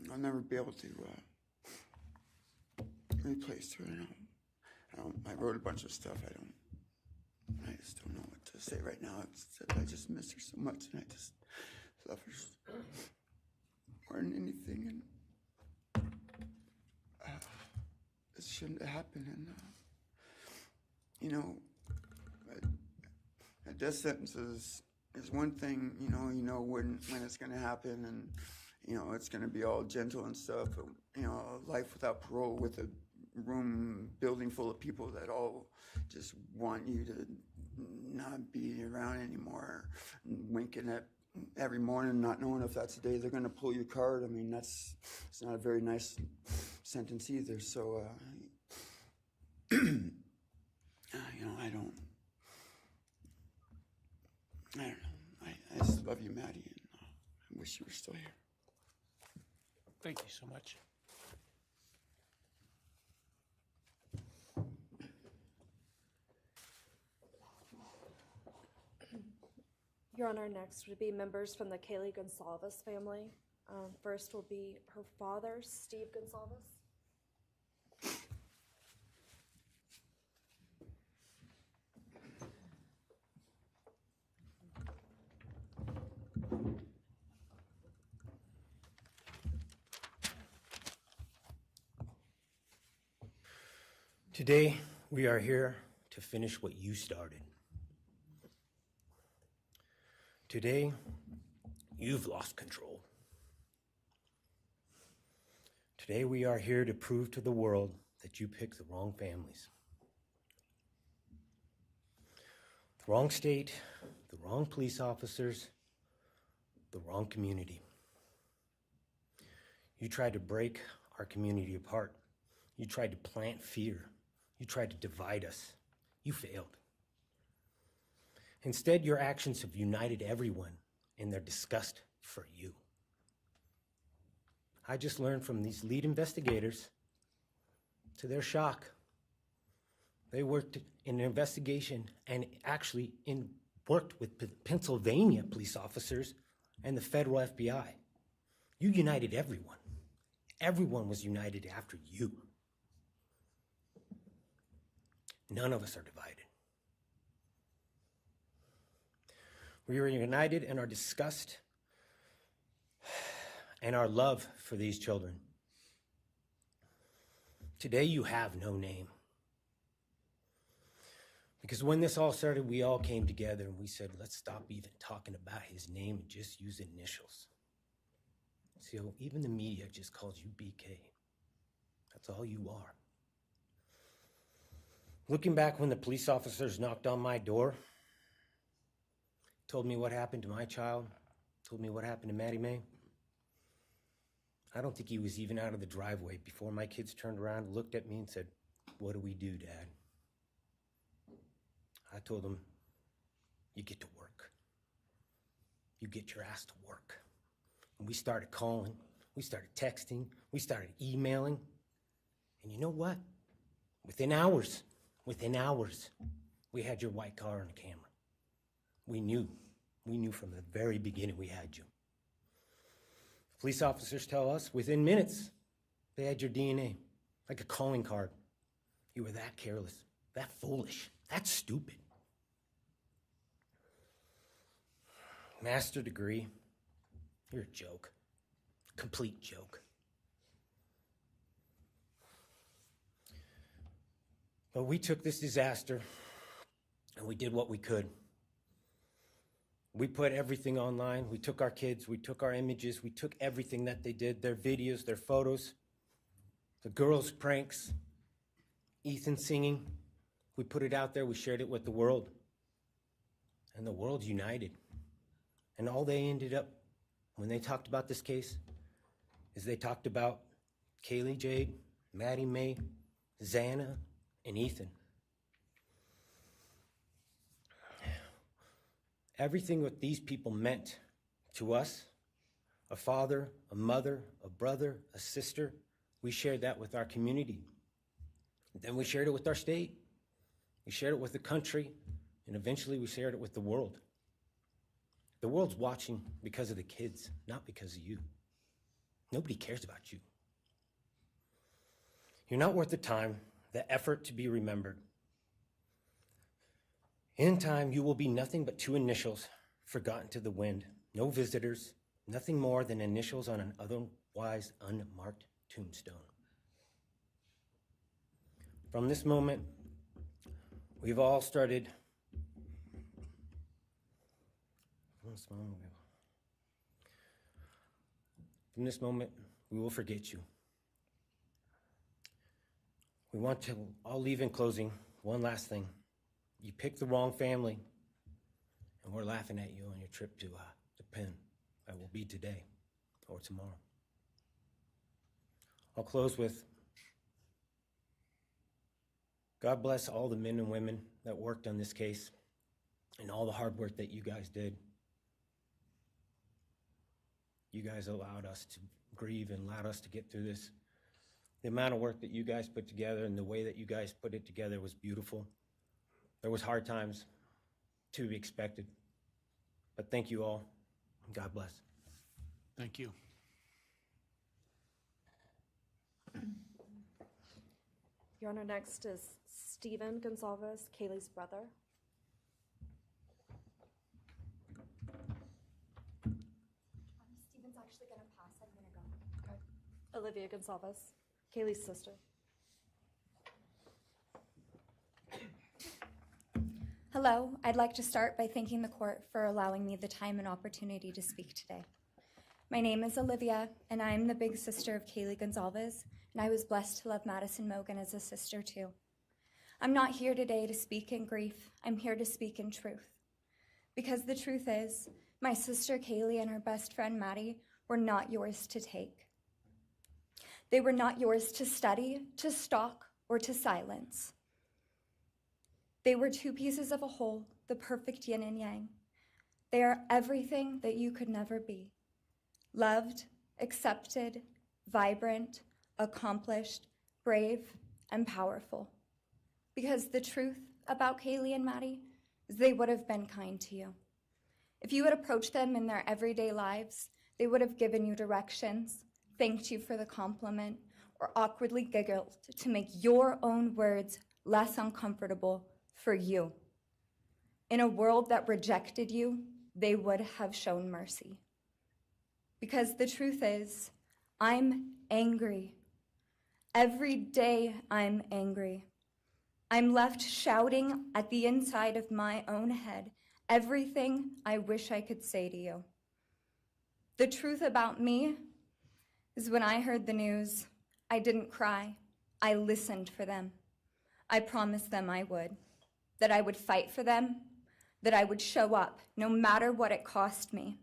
I'll never be able to replace her. I wrote a bunch of stuff. I just don't know what to say right now. I just miss her so much, and I just love her more than anything. And it shouldn't have happened. And a death sentence is one thing. You know when it's going to happen, and it's going to be all gentle and stuff. But life without parole, with a building full of people that all just want you to not be around anymore, and winking at every morning, not knowing if that's the day they're going to pull your card. I mean, it's not a very nice sentence either. So I don't know. I just love you, Maddie, and I wish you were still here. Thank you so much. Your Honor, next would be members from the Kaylee Goncalves family. First will be her father, Steve Goncalves. Today, we are here to finish what you started. Today, you've lost control. Today, we are here to prove to the world that you picked the wrong families. The wrong state, the wrong police officers, the wrong community. You tried to break our community apart. You tried to plant fear. You tried to divide us. You failed. Instead, your actions have united everyone in their disgust for you. I just learned from these lead investigators, to their shock, they worked in an investigation and actually worked with Pennsylvania police officers and the federal FBI. You united everyone. Everyone was united after you. None of us are divided. We are united in our disgust and our love for these children. Today you have no name. Because when this all started, we all came together and we said, let's stop even talking about his name and just use initials. So even the media just calls you BK. That's all you are. Looking back when the police officers knocked on my door, told me what happened to my child, told me what happened to Maddie Mae, I don't think he was even out of the driveway before my kids turned around, looked at me and said, what do we do, Dad? I told them, you get to work. You get your ass to work. And we started calling, we started texting, we started emailing. And you know what? Within hours, we had your white car on the camera. We knew from the very beginning we had you. Police officers tell us within minutes they had your DNA, like a calling card. You were that careless, that foolish, that stupid. Master degree, you're a joke, complete joke. But we took this disaster and we did what we could. We put everything online. We took our kids, we took our images, we took everything that they did, their videos, their photos, the girls' pranks, Ethan singing. We put it out there, we shared it with the world. And the world united. And all they ended up, when they talked about this case, is they talked about Kaylee Jade, Maddie Mae, Xana, and Ethan. Everything what these people meant to us, a father, a mother, a brother, a sister, we shared that with our community. Then we shared it with our state. We shared it with the country, and eventually we shared it with the world. The world's watching because of the kids, not because of you. Nobody cares about you. You're not worth the time, the effort to be remembered. In time, you will be nothing but two initials forgotten to the wind. No visitors, nothing more than initials on an otherwise unmarked tombstone. From this moment, we've all started. From this moment, we will forget you. We want to all leave in closing. One last thing. You picked the wrong family, and we're laughing at you on your trip to Penn. That will be today or tomorrow. I'll close with God bless all the men and women that worked on this case and all the hard work that you guys did. You guys allowed us to grieve and allowed us to get through this. The amount of work that you guys put together and the way that you guys put it together was beautiful. There was hard times to be expected. But thank you all, and God bless. Thank you. Your Honor, next is Stephen Goncalves, Kaylee's brother. Stephen's actually going to pass. I'm going to go. Okay. Olivia Goncalves, Kaylee's sister. Hello. I'd like to start by thanking the court for allowing me the time and opportunity to speak today. My name is Olivia, and I'm the big sister of Kaylee Goncalves, and I was blessed to love Madison Mogen as a sister too. I'm not here today to speak in grief. I'm here to speak in truth. Because the truth is, my sister Kaylee and her best friend Maddie were not yours to take. They were not yours to study, to stalk, or to silence. They were two pieces of a whole, the perfect yin and yang. They are everything that you could never be. Loved, accepted, vibrant, accomplished, brave, and powerful. Because the truth about Kaylee and Maddie is they would have been kind to you. If you had approached them in their everyday lives, they would have given you directions, thanked you for the compliment, or awkwardly giggled to make your own words less uncomfortable for you. In a world that rejected you, they would have shown mercy. Because the truth is, I'm angry. Every day I'm angry. I'm left shouting at the inside of my own head everything I wish I could say to you. The truth about me is when I heard the news, I didn't cry. I listened for them. I promised them I would, that I would fight for them, that I would show up no matter what it cost me.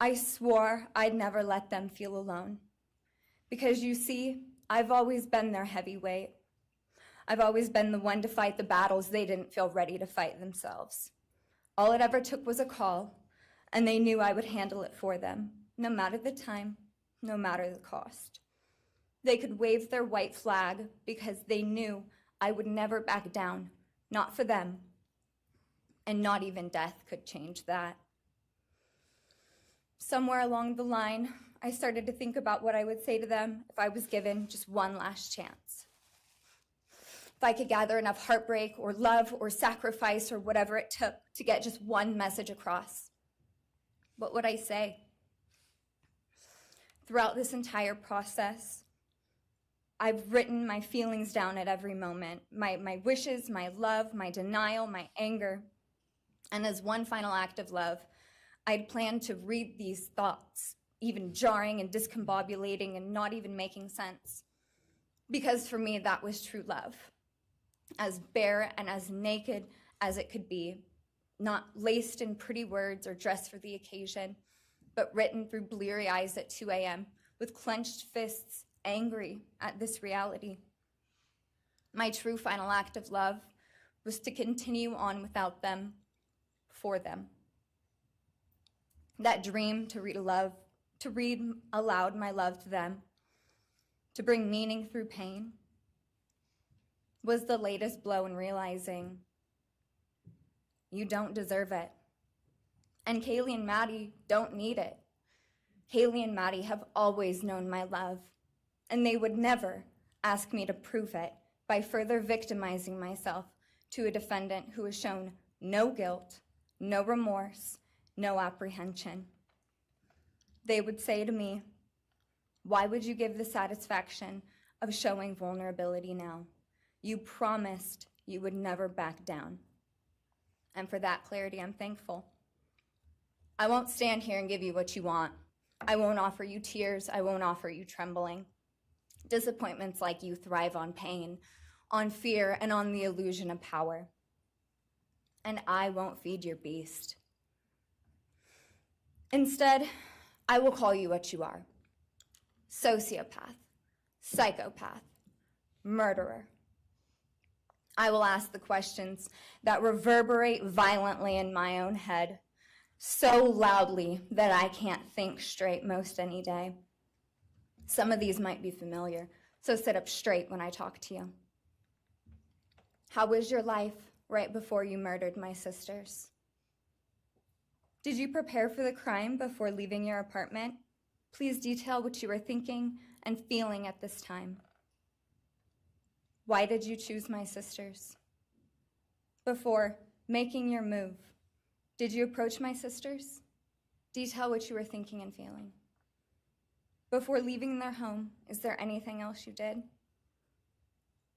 I swore I'd never let them feel alone. Because you see, I've always been their heavyweight. I've always been the one to fight the battles they didn't feel ready to fight themselves. All it ever took was a call, and they knew I would handle it for them, no matter the time, no matter the cost. They could wave their white flag because they knew I would never back down, not for them, and not even death could change that. Somewhere along the line, I started to think about what I would say to them if I was given just one last chance. If I could gather enough heartbreak or love or sacrifice or whatever it took to get just one message across, what would I say? Throughout this entire process, I've written my feelings down at every moment, my wishes, my love, my denial, my anger. And as one final act of love, I'd planned to read these thoughts, even jarring and discombobulating and not even making sense. Because for me, that was true love. As bare and as naked as it could be, not laced in pretty words or dressed for the occasion, but written through bleary eyes at 2 a.m. with clenched fists, angry at this reality. My true final act of love was to continue on without them, for them. That dream to read aloud my love to them, to bring meaning through pain, was the latest blow in realizing you don't deserve it. And Kaylee and Maddie don't need it. Kaylee and Maddie have always known my love, and they would never ask me to prove it by further victimizing myself to a defendant who has shown no guilt, no remorse, no apprehension. They would say to me, "Why would you give the satisfaction of showing vulnerability now? You promised you would never back down." And for that clarity, I'm thankful. I won't stand here and give you what you want. I won't offer you tears. I won't offer you trembling. Disappointments like you thrive on pain, on fear, and on the illusion of power. And I won't feed your beast. Instead, I will call you what you are: sociopath, psychopath, murderer. I will ask the questions that reverberate violently in my own head, so loudly that I can't think straight most any day. Some of these might be familiar, so sit up straight when I talk to you. How was your life right before you murdered my sisters? Did you prepare for the crime before leaving your apartment? Please detail what you were thinking and feeling at this time. Why did you choose my sisters? Before making your move, did you approach my sisters? Detail what you were thinking and feeling. Before leaving their home, is there anything else you did?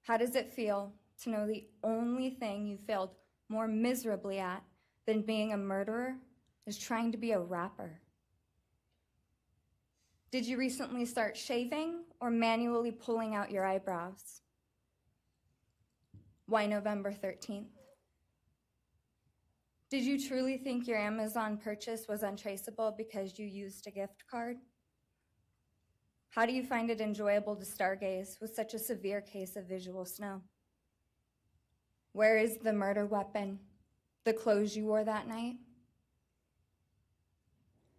How does it feel to know the only thing you failed more miserably at than being a murderer is trying to be a rapper? Did you recently start shaving or manually pulling out your eyebrows? Why November 13th? Did you truly think your Amazon purchase was untraceable because you used a gift card? How do you find it enjoyable to stargaze with such a severe case of visual snow? Where is the murder weapon? The clothes you wore that night?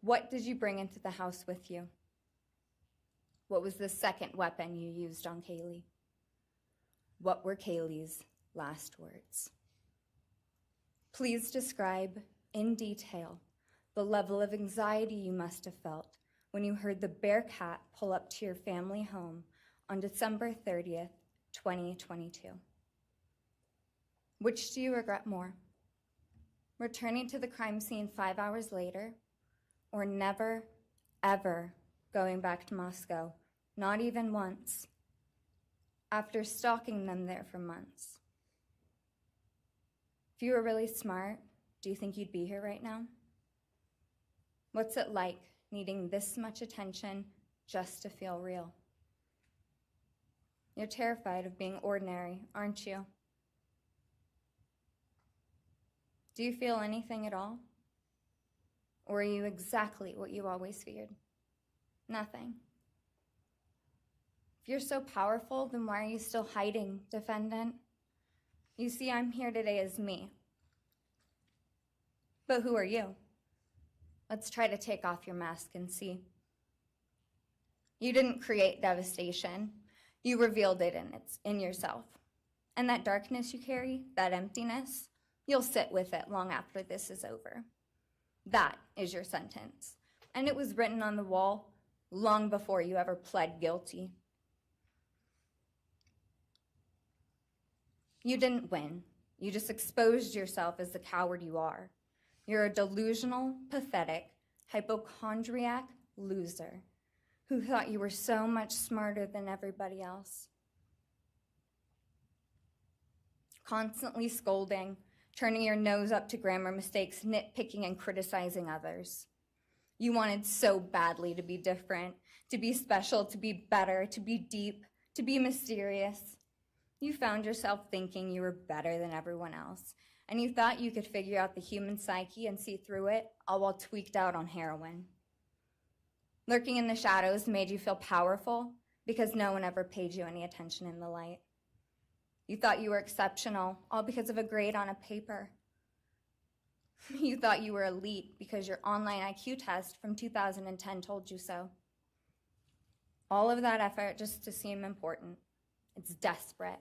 What did you bring into the house with you? What was the second weapon you used on Kaylee? What were Kaylee's last words? Please describe in detail the level of anxiety you must have felt when you heard the Bearcat pull up to your family home on December 30th, 2022. Which do you regret more? Returning to the crime scene 5 hours later, or never, ever going back to Moscow, not even once, after stalking them there for months? If you were really smart, do you think you'd be here right now? What's it like needing this much attention just to feel real? You're terrified of being ordinary, aren't you? Do you feel anything at all? Or are you exactly what you always feared? Nothing. If you're so powerful, then why are you still hiding, defendant? You see, I'm here today as me. But who are you? Let's try to take off your mask and see. You didn't create devastation. You revealed it in yourself. And that darkness you carry, that emptiness, you'll sit with it long after this is over. That is your sentence. And it was written on the wall long before you ever pled guilty. You didn't win. You just exposed yourself as the coward you are. You're a delusional, pathetic, hypochondriac loser who thought you were so much smarter than everybody else. Constantly scolding, turning your nose up to grammar mistakes, nitpicking and criticizing others. You wanted so badly to be different, to be special, to be better, to be deep, to be mysterious. You found yourself thinking you were better than everyone else, and you thought you could figure out the human psyche and see through it, all while tweaked out on heroin. Lurking in the shadows made you feel powerful because no one ever paid you any attention in the light. You thought you were exceptional, all because of a grade on a paper. You thought you were elite because your online IQ test from 2010 told you so. All of that effort just to seem important. It's desperate.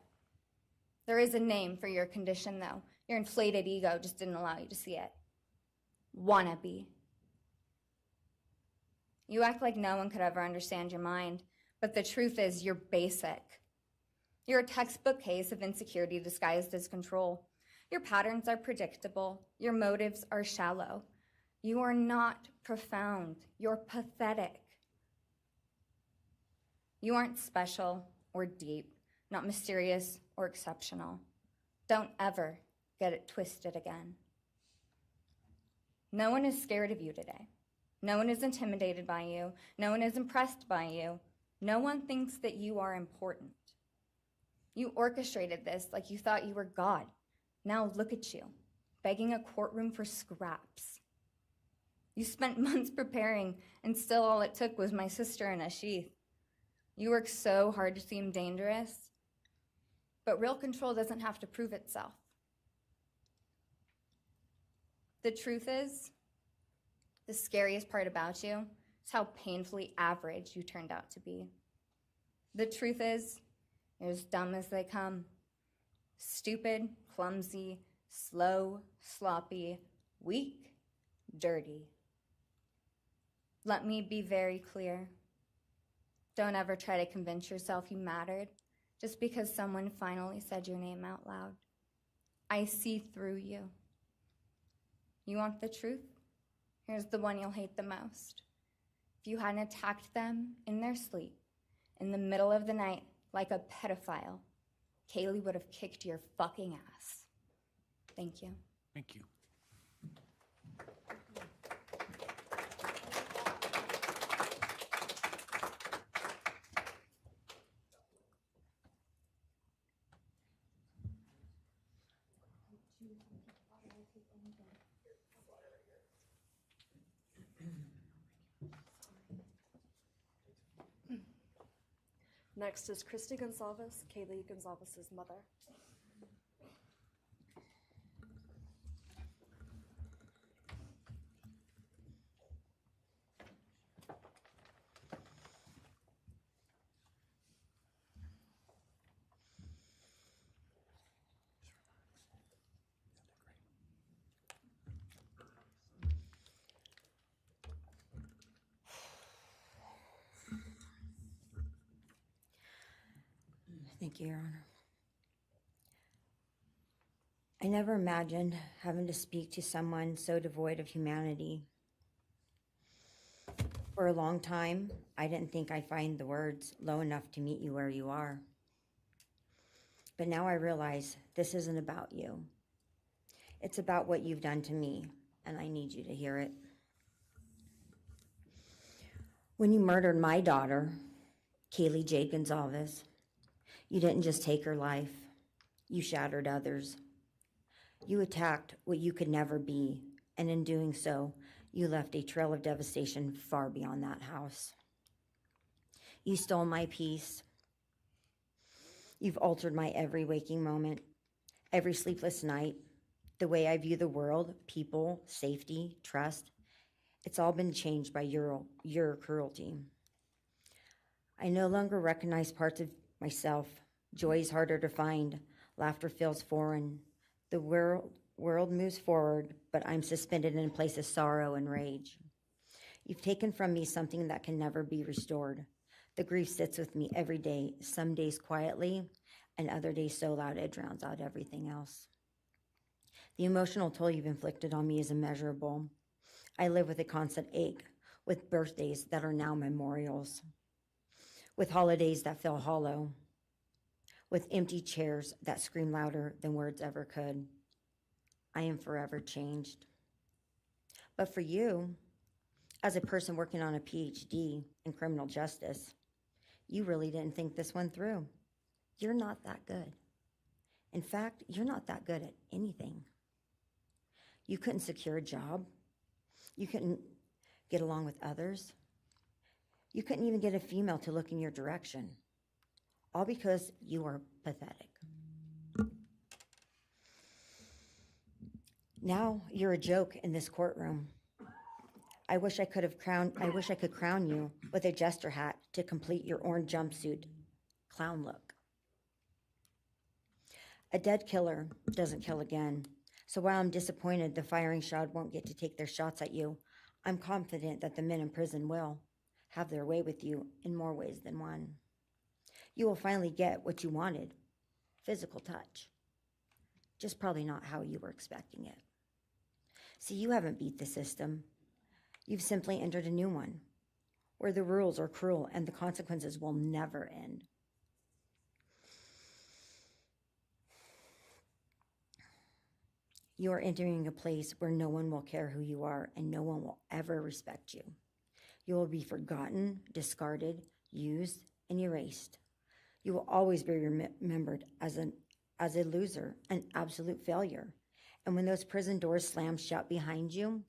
There is a name for your condition, though. Your inflated ego just didn't allow you to see it. Wannabe. You act like no one could ever understand your mind, but the truth is you're basic. You're a textbook case of insecurity disguised as control. Your patterns are predictable. Your motives are shallow. You are not profound. You're pathetic. You aren't special or deep, not mysterious or exceptional. Don't ever get it twisted again. No one is scared of you today. No one is intimidated by you. No one is impressed by you. No one thinks that you are important. You orchestrated this like you thought you were God. Now look at you, begging a courtroom for scraps. You spent months preparing, and still all it took was my sister in a sheath. You worked so hard to seem dangerous, But real control doesn't have to prove itself. The truth is, the scariest part about you is how painfully average you turned out to be. The truth is, you're as dumb as they come. Stupid, clumsy, slow, sloppy, weak, dirty. Let me be very clear. Don't ever try to convince yourself you mattered just because someone finally said your name out loud. I see through you. You want the truth? Here's the one you'll hate the most. If you hadn't attacked them in their sleep, in the middle of the night, like a pedophile, Kaylee would have kicked your fucking ass. Thank you. Thank you. Next is Christy Goncalves, Kaylee Goncalves' mother. Thank you, Your Honor. I never imagined having to speak to someone so devoid of humanity. For a long time, I didn't think I'd find the words low enough to meet you where you are. But now I realize this isn't about you. It's about what you've done to me, and I need you to hear it. When you murdered my daughter, Kaylee Jade Goncalves, you didn't just take her life, you shattered others. You attacked what you could never be, and in doing so, you left a trail of devastation far beyond that house. You stole my peace. You've altered my every waking moment, every sleepless night, the way I view the world, people, safety, trust. It's all been changed by your cruelty. I no longer recognize parts of myself. Joy is harder to find. Laughter feels foreign. The world moves forward, but I'm suspended in a place of sorrow and rage. You've taken from me something that can never be restored. The grief sits with me every day, some days quietly, and other days so loud it drowns out everything else. The emotional toll you've inflicted on me is immeasurable. I live with a constant ache, with birthdays that are now memorials, with holidays that feel hollow, with empty chairs that scream louder than words ever could. I am forever changed. But for you, as a person working on a PhD in criminal justice, you really didn't think this one through. You're not that good. In fact, you're not that good at anything. You couldn't secure a job. You couldn't get along with others. You couldn't even get a female to look in your direction. All because you are pathetic. Now you're a joke in this courtroom. I wish I could crown you with a jester hat to complete your orange jumpsuit clown look. A dead killer doesn't kill again. So while I'm disappointed the firing squad won't get to take their shots at you, I'm confident that the men in prison will have their way with you in more ways than one. You will finally get what you wanted, physical touch. Just probably not how you were expecting it. See, you haven't beat the system. You've simply entered a new one, where the rules are cruel and the consequences will never end. You are entering a place where no one will care who you are and no one will ever respect you. You will be forgotten, discarded, used, and erased. You will always be remembered as a loser, an absolute failure. And when those prison doors slam shut behind you,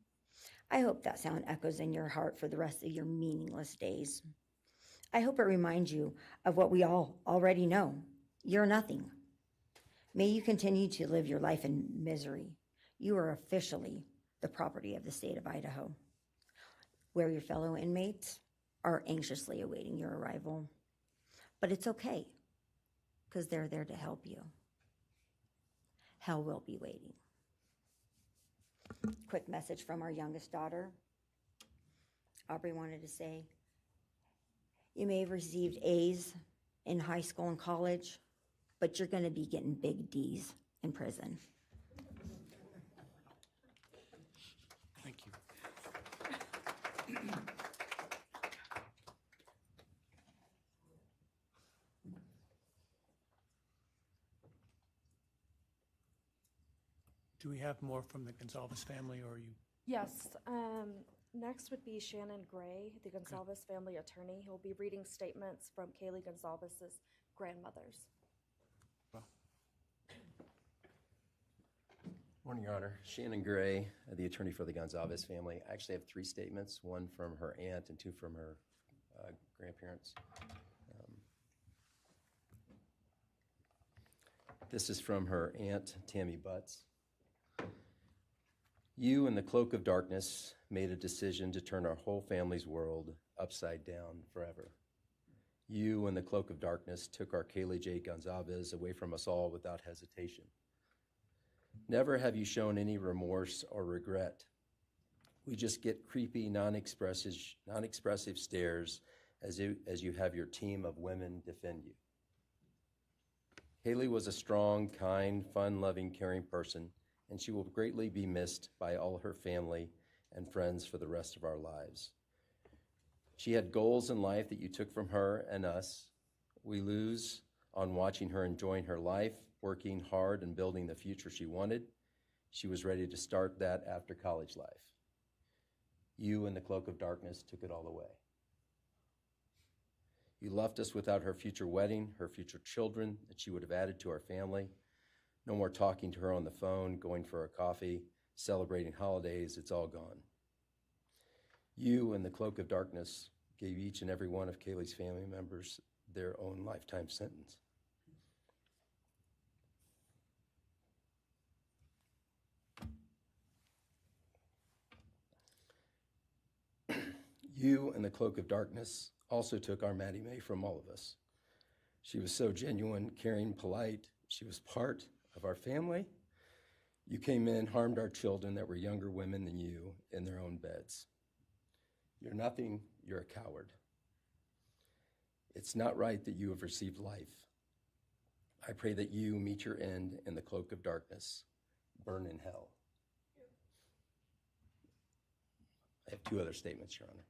I hope that sound echoes in your heart for the rest of your meaningless days. I hope it reminds you of what we all already know. You're nothing. May you continue to live your life in misery. You are officially the property of the state of Idaho, where your fellow inmates are anxiously awaiting your arrival. But it's okay, because they're there to help you. Hell will be waiting. Quick message from our youngest daughter. Aubrey wanted to say, you may have received A's in high school and college, but you're going to be getting big D's in prison. Thank you. Do we have more from the Goncalves family, or are you? Yes. Next would be Shannon Gray, the Goncalves family attorney. He'll be reading statements from Kaylee Goncalves' grandmothers. Well, Morning, Your Honor. Shannon Gray, the attorney for the Goncalves family. I actually have 3 statements, one from her aunt and 2 from her grandparents. This is from her aunt, Tammy Butts. You, in the cloak of darkness, made a decision to turn our whole family's world upside down forever. You, in the cloak of darkness, took our Kaylee J. Goncalves away from us all without hesitation. Never have you shown any remorse or regret. We just get creepy, non-expressive stares as you have your team of women defend you. Kaylee was a strong, kind, fun-loving, caring person, and she will greatly be missed by all her family and friends for the rest of our lives. She had goals in life that you took from her and us. We lose on watching her enjoying her life, working hard and building the future she wanted. She was ready to start that after college life. You, in the cloak of darkness, took it all away. You left us without her future wedding, her future children that she would have added to our family. No more talking to her on the phone, going for a coffee, celebrating holidays. It's all gone. You, in the cloak of darkness, gave each and every one of Kaylee's family members their own lifetime sentence. You, in the cloak of darkness, also took our Maddie Mae from all of us. She was so genuine, caring, polite. She was part of our family. You came in, harmed our children that were younger women than you in their own beds. You're nothing, you're a coward. It's not right that you have received life. I pray that you meet your end in the cloak of darkness, burn in hell. I have 2 other statements, Your Honor.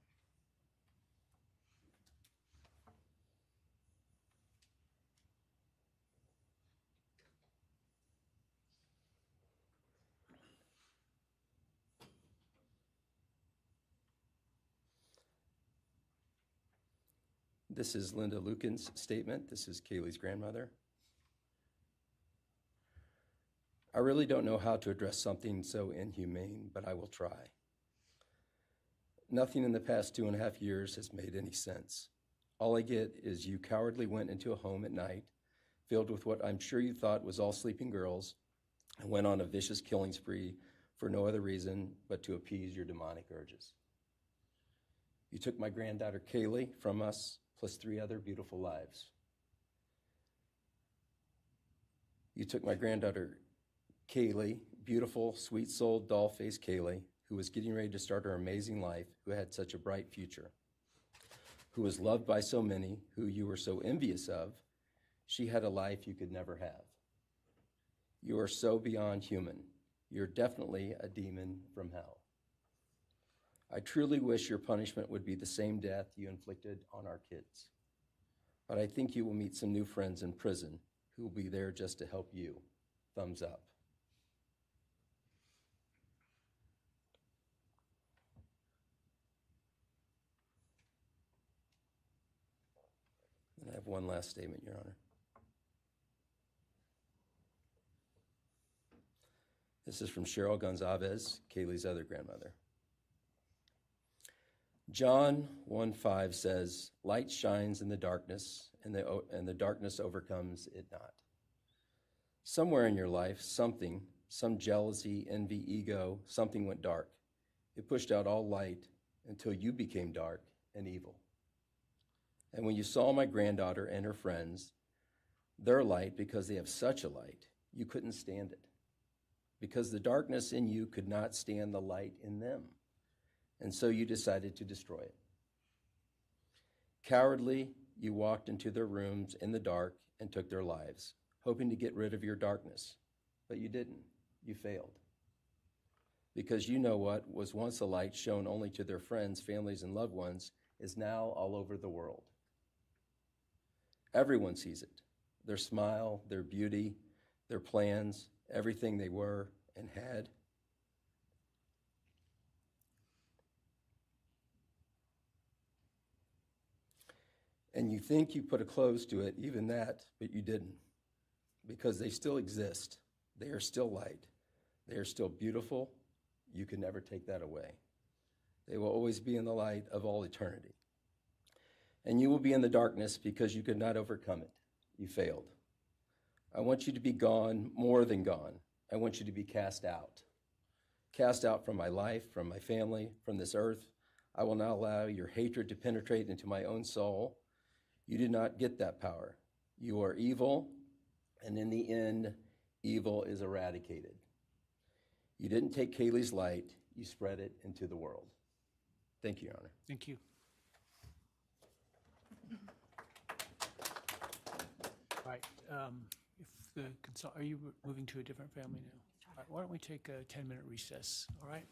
This is Linda Lucan's statement. This is Kaylee's grandmother. I really don't know how to address something so inhumane, but I will try. Nothing in the past 2.5 years has made any sense. All I get is you cowardly went into a home at night, filled with what I'm sure you thought was all sleeping girls, and went on a vicious killing spree for no other reason but to appease your demonic urges. You took my granddaughter Kaylee from us, plus 3 other beautiful lives. You took my granddaughter Kaylee, beautiful, sweet-souled, doll-faced Kaylee, who was getting ready to start her amazing life, who had such a bright future, who was loved by so many, who you were so envious of. She had a life you could never have. You are so beyond human. You're definitely a demon from hell. I truly wish your punishment would be the same death you inflicted on our kids. But I think you will meet some new friends in prison who will be there just to help you. Thumbs up. And I have one last statement, Your Honor. This is from Cheryl Goncalves, Kaylee's other grandmother. John 1:5 says, light shines in the darkness, and the darkness overcomes it not. Somewhere in your life, some jealousy, envy, ego, something went dark. It pushed out all light until you became dark and evil. And when you saw my granddaughter and her friends, their light, because they have such a light, you couldn't stand it. Because the darkness in you could not stand the light in them. And so you decided to destroy it. Cowardly, you walked into their rooms in the dark and took their lives, hoping to get rid of your darkness. But you didn't. You failed. Because you know what was once a light shown only to their friends, families, and loved ones is now all over the world. Everyone sees it. Their smile, their beauty, their plans, everything they were and had. And you think you put a close to it, even that, but you didn't. Because they still exist. They are still light. They are still beautiful. You can never take that away. They will always be in the light of all eternity. And you will be in the darkness because you could not overcome it. You failed. I want you to be gone, more than gone. I want you to be cast out. Cast out from my life, from my family, from this earth. I will not allow your hatred to penetrate into my own soul. You did not get that power. You are evil, and in the end, evil is eradicated. You didn't take Kaylee's light, you spread it into the world. Thank you, Your Honor. Thank you. Right. Are you moving to a different family now? All right, why don't we take a 10-minute recess, all right?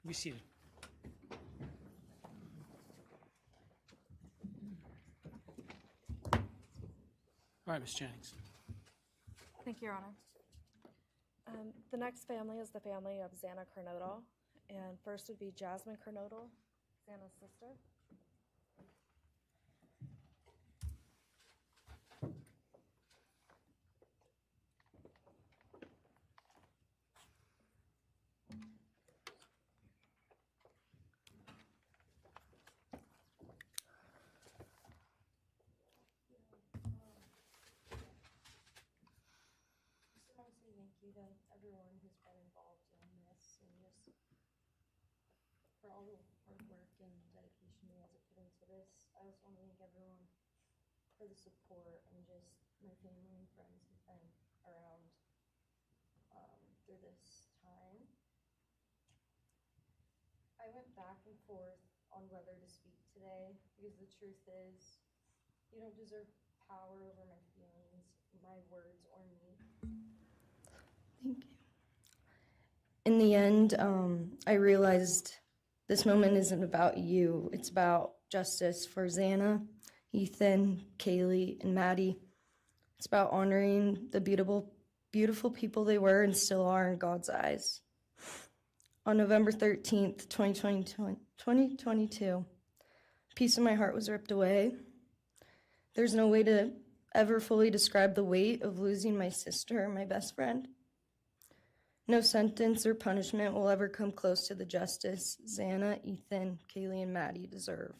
Be seated. All right, Ms. Jennings. Thank you, Your Honor. The next family is the family of Xana Kernodle, and first would be Jasmine Kernodle, Xana's sister. Thank you to everyone who's been involved in this and just for all the hard work and dedication you guys have put into this. I also want to thank everyone for the support and just my family and friends who've been around through this time. I went back and forth on whether to speak today because the truth is you don't deserve power over my feelings, my words, or me. Thank you. In the end, I realized this moment isn't about you. It's about justice for Xana, Ethan, Kaylee, and Maddie. It's about honoring the beautiful people they were and still are in God's eyes. On November 13th, 2022, a piece of my heart was ripped away. There's no way to ever fully describe the weight of losing my sister, my best friend. No sentence or punishment will ever come close to the justice Xana, Ethan, Kaylee, and Maddie deserve.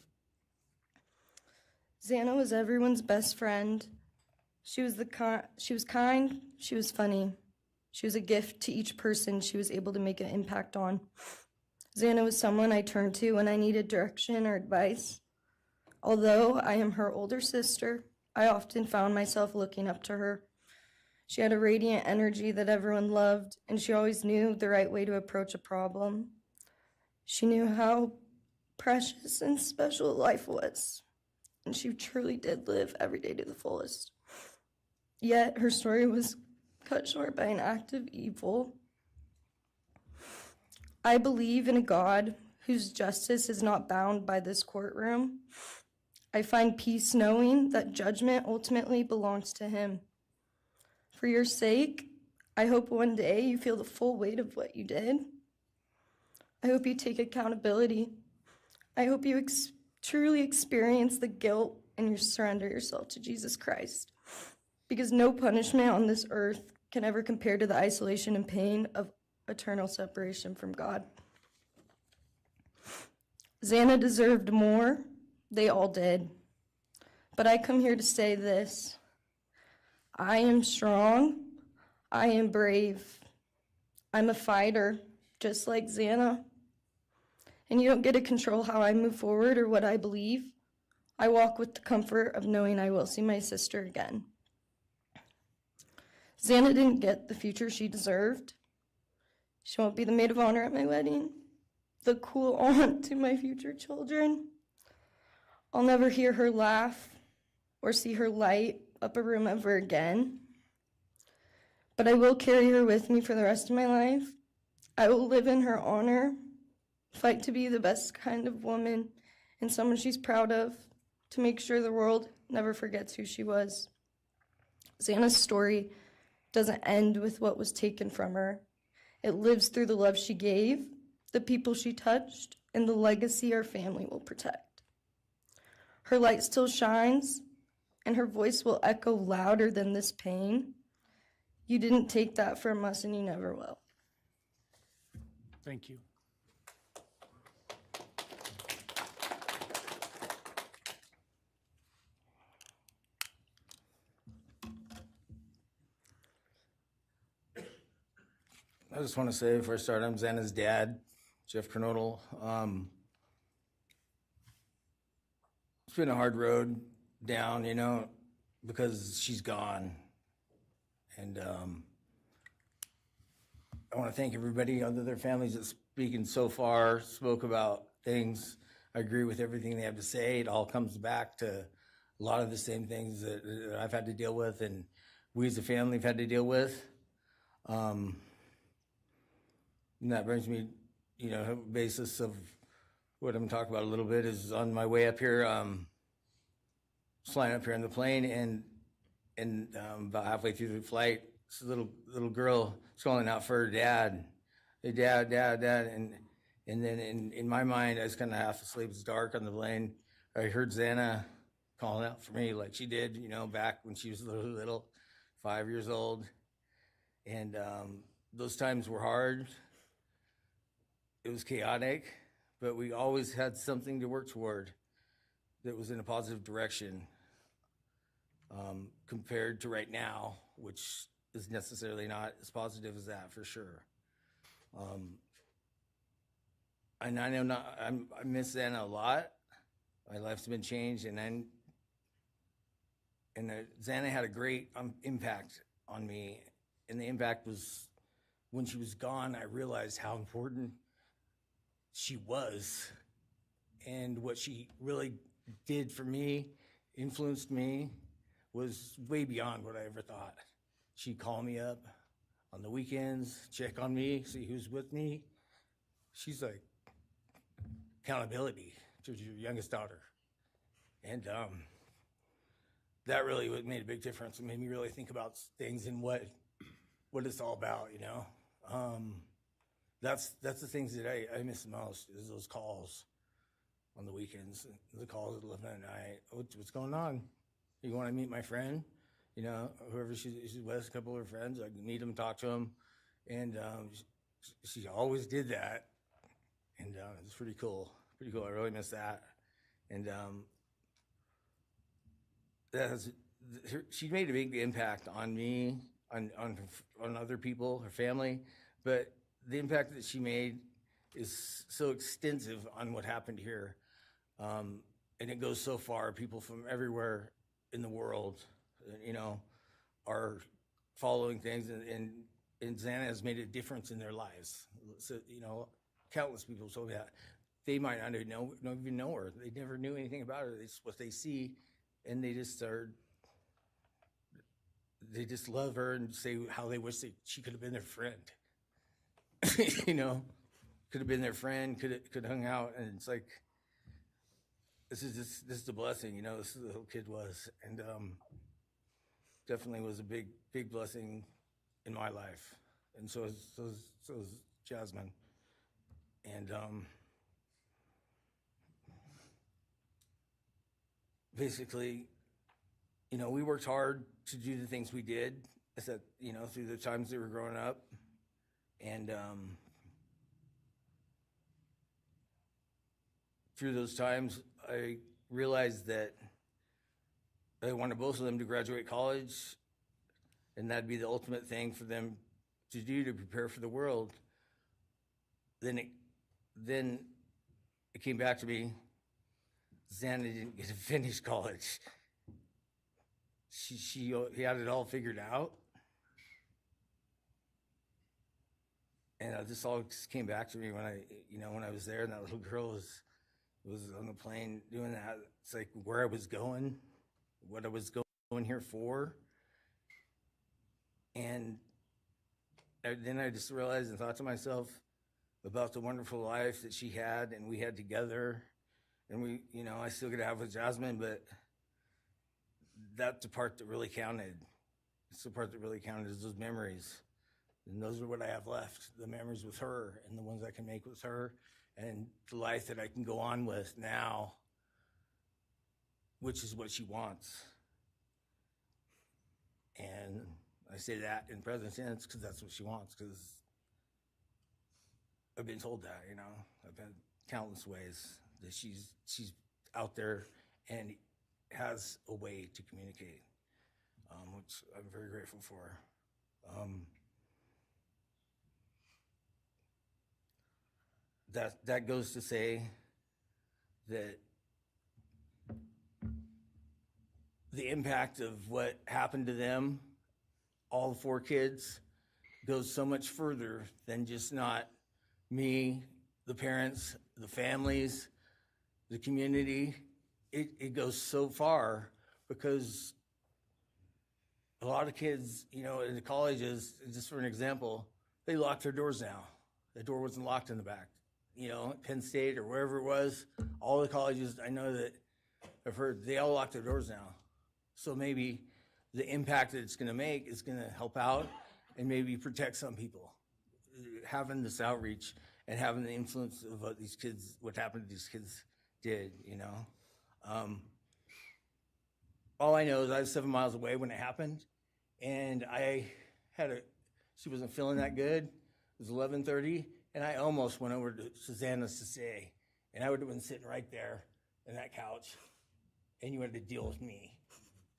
Xana was everyone's best friend. She was kind, she was funny. She was a gift to each person she was able to make an impact on. Xana was someone I turned to when I needed direction or advice. Although I am her older sister, I often found myself looking up to her. She had a radiant energy that everyone loved, and she always knew the right way to approach a problem. She knew how precious and special life was, and she truly did live every day to the fullest. Yet her story was cut short by an act of evil. I believe in a God whose justice is not bound by this courtroom. I find peace knowing that judgment ultimately belongs to Him. For your sake, I hope one day you feel the full weight of what you did. I hope you take accountability. I hope you truly experience the guilt and you surrender yourself to Jesus Christ. Because no punishment on this earth can ever compare to the isolation and pain of eternal separation from God. Xana deserved more. They all did. But I come here to say this. I am strong. I am brave. I'm a fighter, just like Xana. And you don't get to control how I move forward or what I believe. I walk with the comfort of knowing I will see my sister again. Xana didn't get the future she deserved. She won't be the maid of honor at my wedding, the cool aunt to my future children. I'll never hear her laugh or see her light up a room ever again. But I will carry her with me for the rest of my life. I will live in her honor, fight to be the best kind of woman and someone she's proud of, to make sure the world never forgets who she was. Xana's story doesn't end with what was taken from her. It lives through the love she gave, the people she touched, and the legacy our family will protect. Her light still shines, and her voice will echo louder than this pain. You didn't take that from us, and you never will. Thank you. I just want to say before I start, I'm Xana's dad, Jeff Kernodle. It's been a hard road down, you know, because she's gone. And I want to thank everybody, other their families that speaking so far, spoke about things. I agree with everything they have to say. It all comes back to a lot of the same things that I've had to deal with and we as a family have had to deal with. And that brings me basis of what I'm talking about a little bit is on my way up here, flying up here in the plane, and about halfway through the flight, this little girl is calling out for her dad. Hey, dad, and then in my mind, I was kind of half asleep. It's dark on the plane. I heard Xana calling out for me like she did, back when she was little, 5 years old. And those times were hard. It was chaotic, but we always had something to work toward that was in a positive direction, compared to right now, which is necessarily not as positive as that, for sure. And I know I miss Xana a lot. My life's been changed, and Xana had a great impact on me. And the impact was when she was gone, I realized how important she was, and what she really did for me, influenced me, was way beyond what I ever thought. She'd call me up on the weekends, check on me, see who's with me. She's like accountability to your youngest daughter. And that really made a big difference. It made me really think about things and what it's all about, That's the things that I miss the most, is those calls on the weekends, the calls at 11 at night. What's going on? You want to meet my friend? Whoever she's with, a couple of her friends, I can meet them, talk to them. And she always did that. And it's pretty cool. Pretty cool. I really miss that. And she made a big impact on me, on other people, her family. But the impact that she made is so extensive on what happened here. And it goes so far. People from everywhere in the world, are following things, and Xana has made a difference in their lives. So, countless people told me that. They might not even know her. They never knew anything about her. It's what they see, and they just love her and say how they wish she could have been their friend. Could have been their friend, could have hung out, and it's like, this is a blessing, this is the little kid was, and definitely was a big blessing in my life, and so is Jasmine, and basically, we worked hard to do the things we did, through the times they were growing up, and through those times, I realized that I wanted both of them to graduate college, and that'd be the ultimate thing for them to do to prepare for the world. Then it came back to me, Xana didn't get to finish college. He had it all figured out. And this all just came back to me when I was there, and that little girl was on the plane doing that. It's like where I was going, what I was going here for. And then I just realized and thought to myself about the wonderful life that she had and we had together. And I still get to have with Jasmine, but that's the part that really counted. It's the part that really counted, is those memories. And those are what I have left, the memories with her and the ones I can make with her, and the life that I can go on with now, which is what she wants. And I say that in present tense because that's what she wants, because I've been told that, I've been countless ways that she's out there and has a way to communicate, which I'm very grateful for. That goes to say that the impact of what happened to them, all 4 kids, goes so much further than just not me, the parents, the families, the community. It goes so far, because a lot of kids, in the colleges, just for an example, they lock their doors now. The door wasn't locked in the back. Penn State or wherever it was, all the colleges, I know that I've heard they all lock their doors now. So maybe the impact that it's going to make is going to help out and maybe protect some people. Having this outreach and having the influence of what happened to these kids did, all I know is I was 7 miles away when it happened, and she wasn't feeling that good. It was 11:30, and I almost went over to Xana's to say, and I would have been sitting right there in that couch, and you had to deal with me.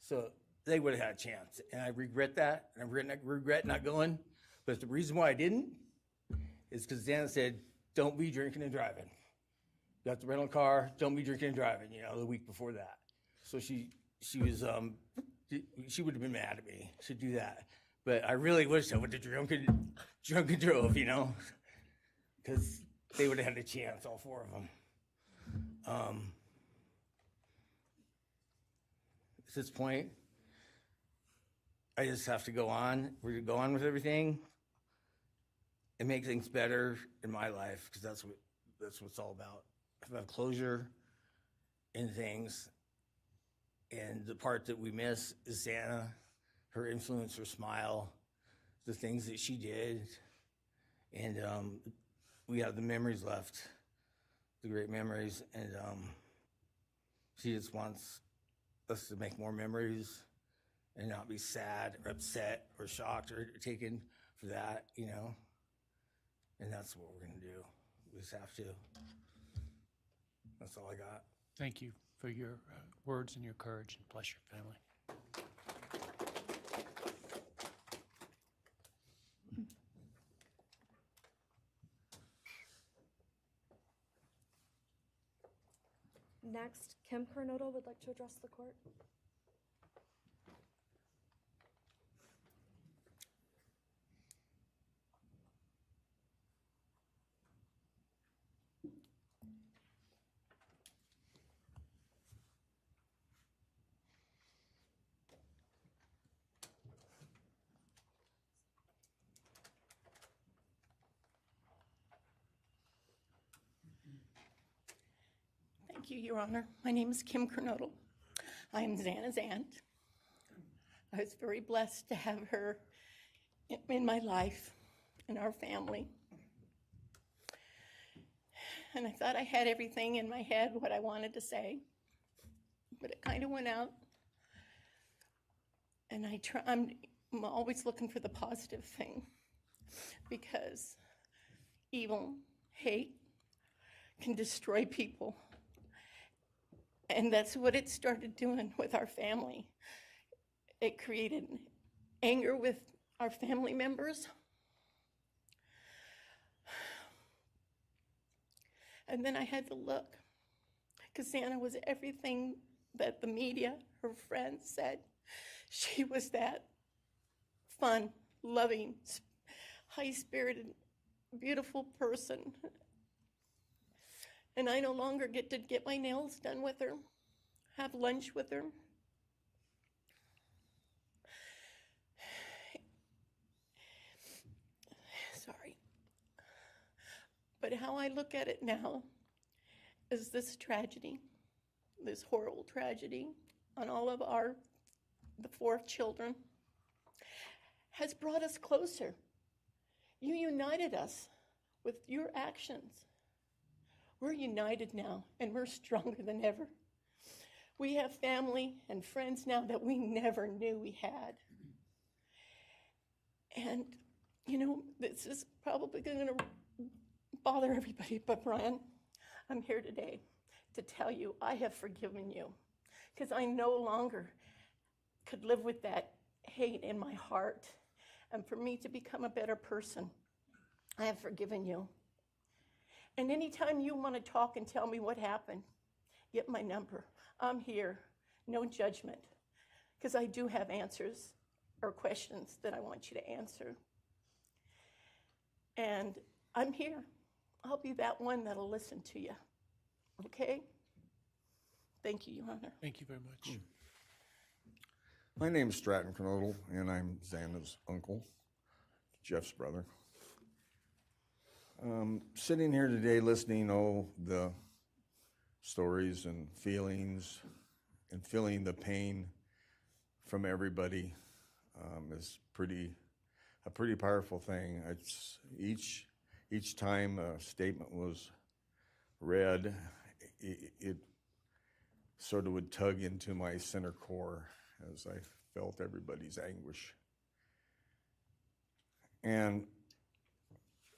So they would have had a chance, and I regret that, and I regret not going. But the reason why I didn't is because Xana said, don't be drinking and driving. You have to rent a car, don't be drinking and driving, the week before that. So she was, she would have been mad at me to do that. But I really wish I would have drunk and drove, because they would have had a chance, all four of them. At this point, I just have to go on. We're going to go on with everything and make things better in my life, because that's what it's all about. If I have closure in things, and the part that we miss is Xana, her influence, her smile, the things that she did, and we have the memories left, the great memories, and she just wants us to make more memories and not be sad or upset or shocked or taken for that, and that's what we're going to do. We just have to. That's all I got. Thank you for your words and your courage, and bless your family. Next, Kim Kernodle would like to address the court. Thank you, Your Honor. My name is Kim Kernodle. I am Xana's aunt. I was very blessed to have her in my life, in our family. And I thought I had everything in my head, what I wanted to say, but it kind of went out. And I'm always looking for the positive thing, because evil, hate can destroy people. And that's what it started doing with our family. It created anger with our family members. And then I had to look, because Xana was everything that the media, her friends said. She was that fun, loving, high-spirited, beautiful person. And I no longer get to get my nails done with her, have lunch with her. Sorry. But how I look at it now is this tragedy, this horrible tragedy on all of the 4 children, has brought us closer. You united us with your actions. We're united now, and we're stronger than ever. We have family and friends now that we never knew we had. And, this is probably going to bother everybody, but Bryan, I'm here today to tell you I have forgiven you, because I no longer could live with that hate in my heart. And for me to become a better person, I have forgiven you. And anytime you want to talk and tell me what happened, get my number. I'm here, no judgment, because I do have answers or questions that I want you to answer. And I'm here. I'll be that one that'll listen to you. Okay? Thank you, Your Honor. Thank you very much. My name's Stratton Kernodle, and I'm Xana's uncle, Jeff's brother. Sitting here today listening to the stories and feelings and feeling the pain from everybody is a pretty powerful thing. It's each time a statement was read, it sort of would tug into my center core as I felt everybody's anguish. And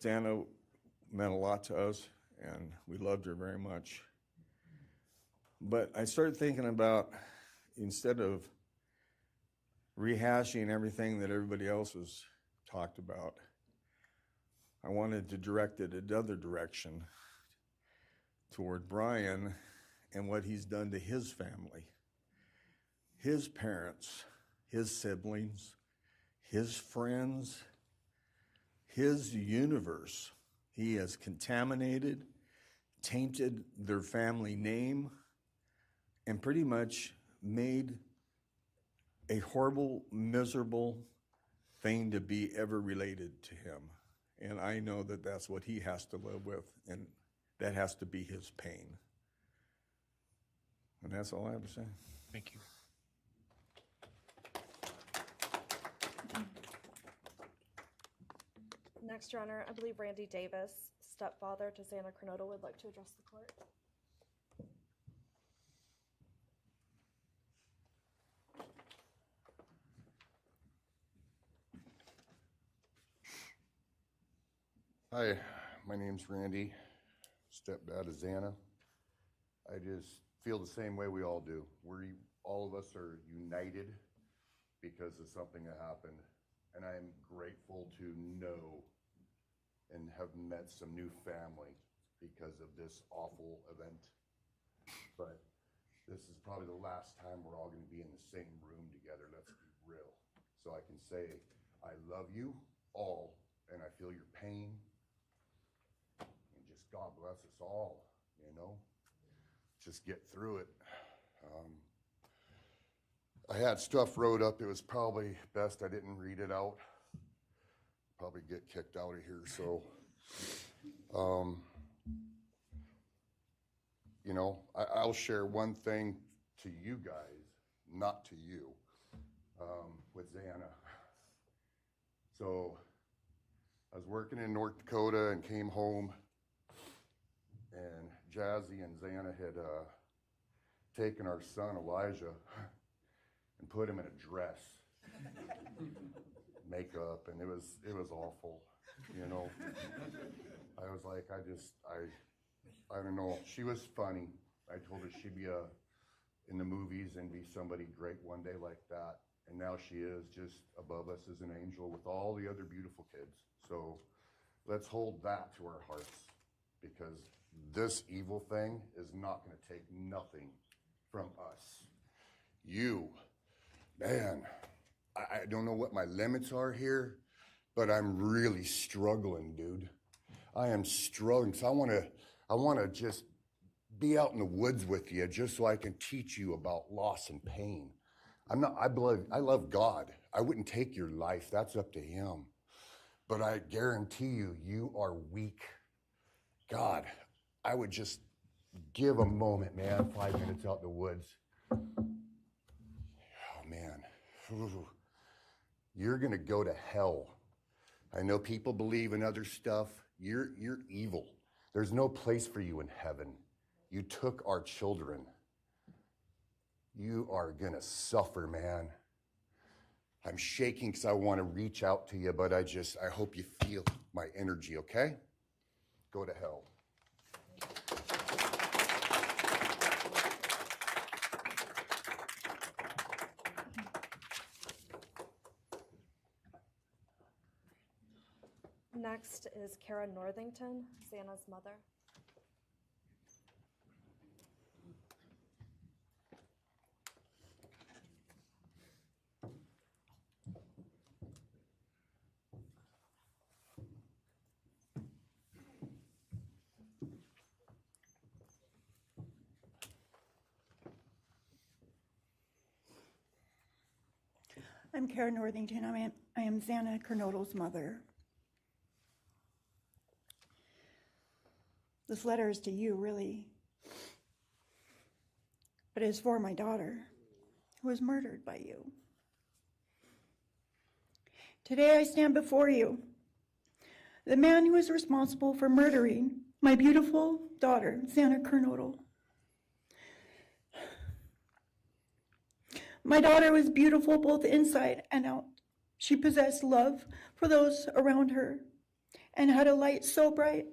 Xana meant a lot to us, and we loved her very much. But I started thinking about, instead of rehashing everything that everybody else has talked about, I wanted to direct it another direction toward Bryan and what he's done to his family, his parents, his siblings, his friends, his universe. He has contaminated, tainted their family name, and pretty much made a horrible, miserable thing to be ever related to him. And I know that that's what he has to live with, and that has to be his pain. And that's all I have to say. Thank you. Next, Your Honor, I believe Randy Davis, stepfather to Xana Kernodle, would like to address the court. Hi, my name's Randy, stepdad of Xana. I just feel the same way we all do. All of us are united because of something that happened, and I am grateful to know and have met some new family because of this awful event. But this is probably the last time we're all going to be in the same room together, let's be real. So I can say, I love you all, and I feel your pain. And just God bless us all, you know? Just get through it. I had stuff wrote up. It was probably best I didn't read it out. Probably get kicked out of here, so. You know, I'll share one thing to you guys, not to you, with Xana. So I was working in North Dakota and came home, and Jazzy and Xana had taken our son Elijah and put him in a dress, makeup, and it was awful, you know. I was like, I don't know. She was funny. I told her she'd be in the movies and be somebody great one day like that. And now she is just above us as an angel with all the other beautiful kids. So let's hold that to our hearts, because this evil thing is not going to take nothing from us. You, man, I don't know what my limits are here, but I'm really struggling, dude. I am struggling. So I want to just be out in the woods with you just so I can teach you about loss and pain. I love God. I wouldn't take your life. That's up to him. But I guarantee you, you are weak. God, I would just give a moment, man, 5 minutes out in the woods. Oh, man. Ooh. You're going to go to hell. I know people believe in other stuff. You're evil. There's no place for you in heaven. You took our children. You are going to suffer, man. I'm shaking because I want to reach out to you, but I hope you feel my energy, okay? Go to hell. Next is Kara Northington, Xana's mother. I'm Kara Northington. I am Xana Kernodle's mother. This letter is to you, really. But it's for my daughter, who was murdered by you. Today I stand before you, the man who is responsible for murdering my beautiful daughter, Xana Kernodle. My daughter was beautiful both inside and out. She possessed love for those around her and had a light so bright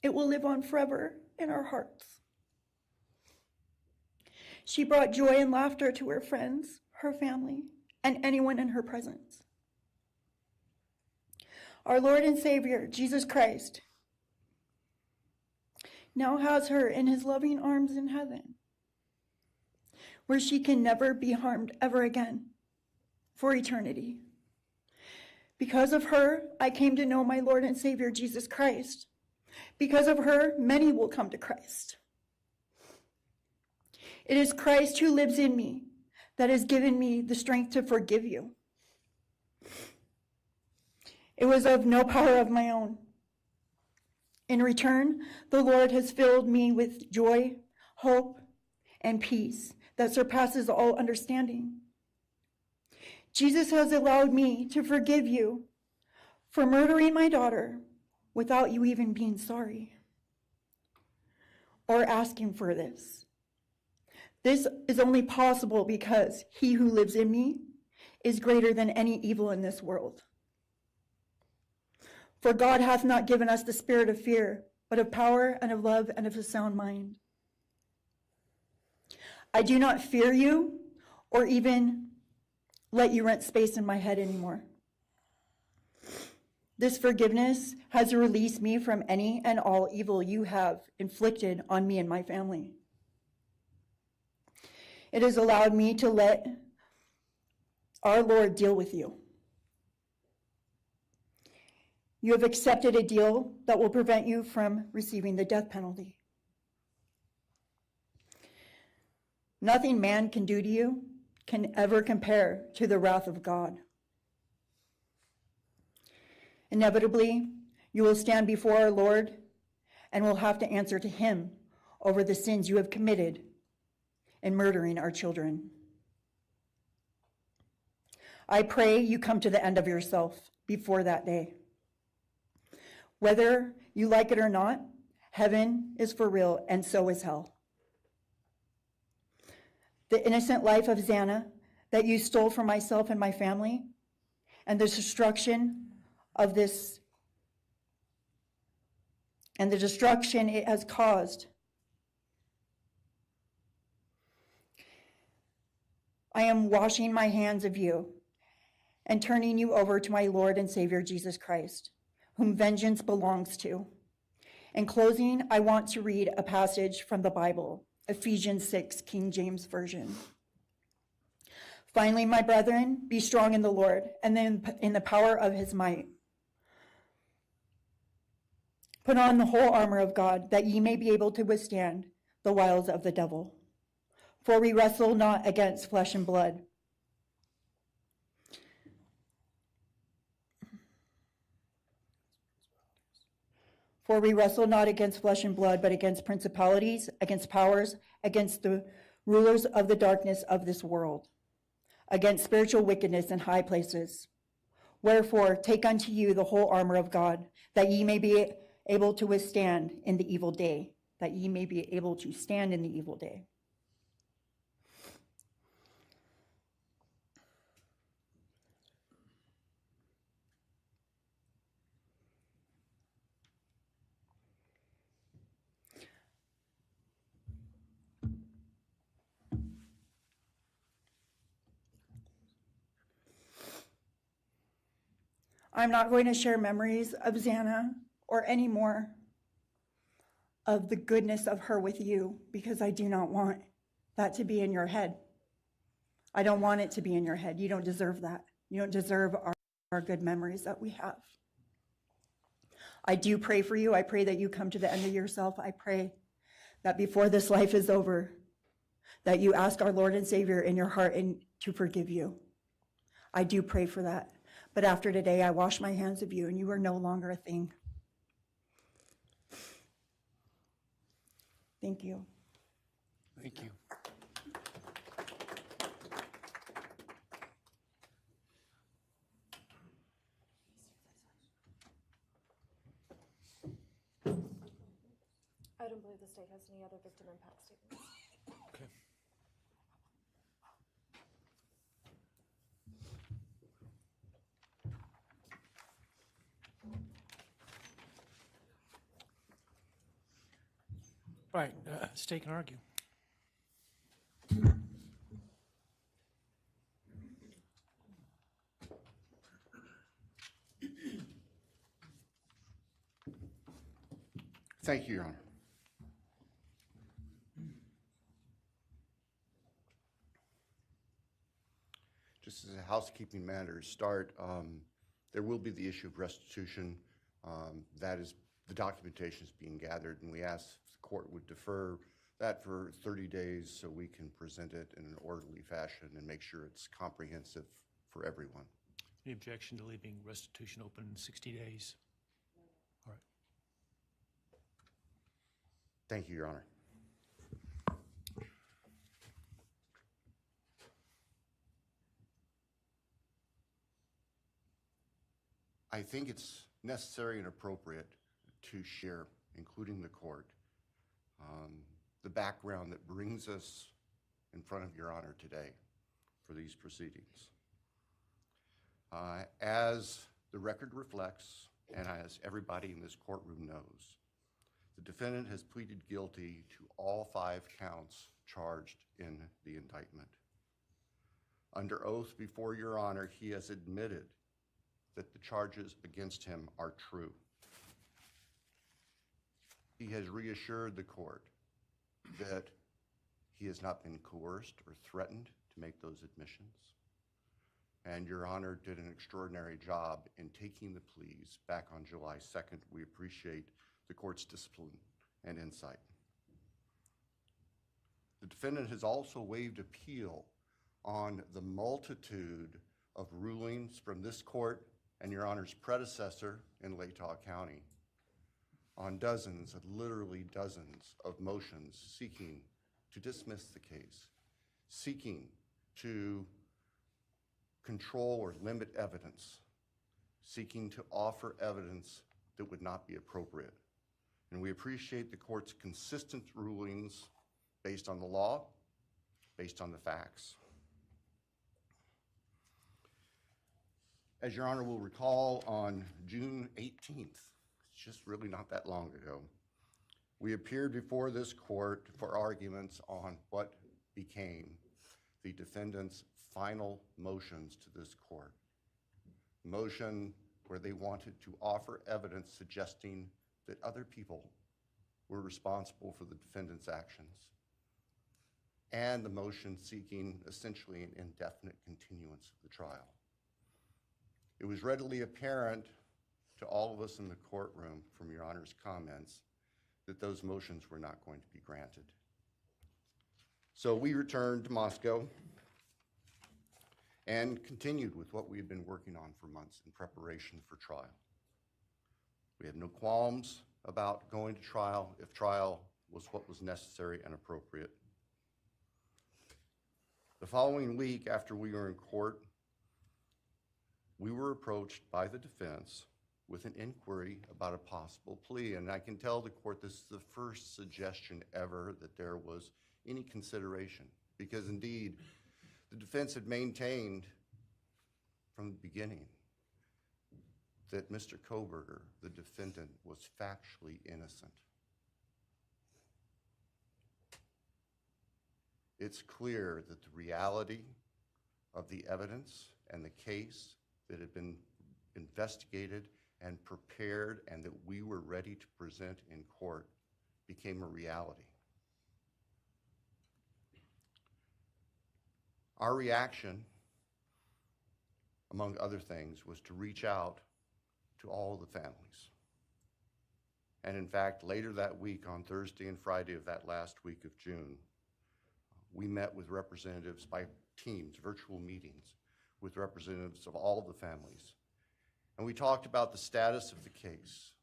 it will live on forever in our hearts. She brought joy and laughter to her friends, her family, and anyone in her presence. Our Lord and Savior, Jesus Christ, now has her in his loving arms in heaven, where she can never be harmed ever again for eternity. Because of her, I came to know my Lord and Savior, Jesus Christ. Because of her, many will come to Christ. It is Christ who lives in me that has given me the strength to forgive you. It was of no power of my own. In return, the Lord has filled me with joy, hope, and peace that surpasses all understanding. Jesus has allowed me to forgive you for murdering my daughter without you even being sorry or asking for this. This is only possible because he who lives in me is greater than any evil in this world. For God hath not given us the spirit of fear, but of power and of love and of a sound mind. I do not fear you or even let you rent space in my head anymore. This forgiveness has released me from any and all evil you have inflicted on me and my family. It has allowed me to let our Lord deal with you. You have accepted a deal that will prevent you from receiving the death penalty. Nothing man can do to you can ever compare to the wrath of God. Inevitably, you will stand before our Lord and will have to answer to him over the sins you have committed in murdering our children. I pray you come to the end of yourself before that day. Whether you like it or not, heaven is for real, and so is hell. The innocent life of Xana that you stole from myself and my family, and the destruction of this, and the destruction it has caused, I am washing my hands of you and turning you over to my Lord and Savior, Jesus Christ, whom vengeance belongs to. In closing, I want to read a passage from the Bible, Ephesians 6, King James Version. Finally, my brethren, be strong in the Lord and then in the power of his might. Put on the whole armor of God, that ye may be able to withstand the wiles of the devil. For we wrestle not against flesh and blood, but against principalities, against powers, against the rulers of the darkness of this world, against spiritual wickedness in high places. Wherefore, take unto you the whole armor of God, that ye may be able to withstand in the evil day, that ye may be able to stand in the evil day. I'm not going to share memories of Xana or any more of the goodness of her with you, because I do not want that to be in your head. I don't want it to be in your head. You don't deserve that. You don't deserve our good memories that we have. I do pray for you. I pray that you come to the end of yourself. I pray that before this life is over, that you ask our Lord and Savior in your heart and to forgive you. I do pray for that. But after today, I wash my hands of you, and you are no longer a thing. Thank you. Thank you. I don't believe the state has any other victim impact statements. Okay. All right, state can argue. Thank you, Your Honor. Just as a housekeeping matter to start, there will be the issue of restitution. That is, the documentation is being gathered, and we ask the court would defer that for 30 days so we can present it in an orderly fashion and make sure it's comprehensive for everyone. Any objection to leaving restitution open 60 days? All right. Thank you, Your Honor. I think it's necessary and appropriate to share, including the court, the background that brings us in front of Your Honor today for these proceedings. As the record reflects, and as everybody in this courtroom knows, the defendant has pleaded guilty to all 5 counts charged in the indictment. Under oath before Your Honor, he has admitted that the charges against him are true. He has reassured the court that he has not been coerced or threatened to make those admissions. And Your Honor did an extraordinary job in taking the pleas back on July 2nd. We appreciate the court's discipline and insight. The defendant has also waived appeal on the multitude of rulings from this court and Your Honor's predecessor in Latah County on dozens, literally dozens of motions seeking to dismiss the case, seeking to control or limit evidence, seeking to offer evidence that would not be appropriate. And we appreciate the court's consistent rulings based on the law, based on the facts. As Your Honor will recall, on June 18th, it's just really not that long ago, we appeared before this court for arguments on what became the defendant's final motions to this court. Motion where they wanted to offer evidence suggesting that other people were responsible for the defendant's actions, and the motion seeking essentially an indefinite continuance of the trial. It was readily apparent to all of us in the courtroom from Your Honor's comments that those motions were not going to be granted. So we returned to Moscow and continued with what we had been working on for months in preparation for trial. We had no qualms about going to trial if trial was what was necessary and appropriate. The following week after we were in court, we were approached by the defense with an inquiry about a possible plea. And I can tell the court this is the first suggestion ever that there was any consideration, because indeed the defense had maintained from the beginning that Mr. Kohberger, the defendant, was factually innocent. It's clear that the reality of the evidence and the case that had been investigated and prepared and that we were ready to present in court became a reality. Our reaction, among other things, was to reach out to all the families. And in fact, later that week, on Thursday and Friday of that last week of June, we met with representatives by teams, virtual meetings, with representatives of all the families. And we talked about the status of the case,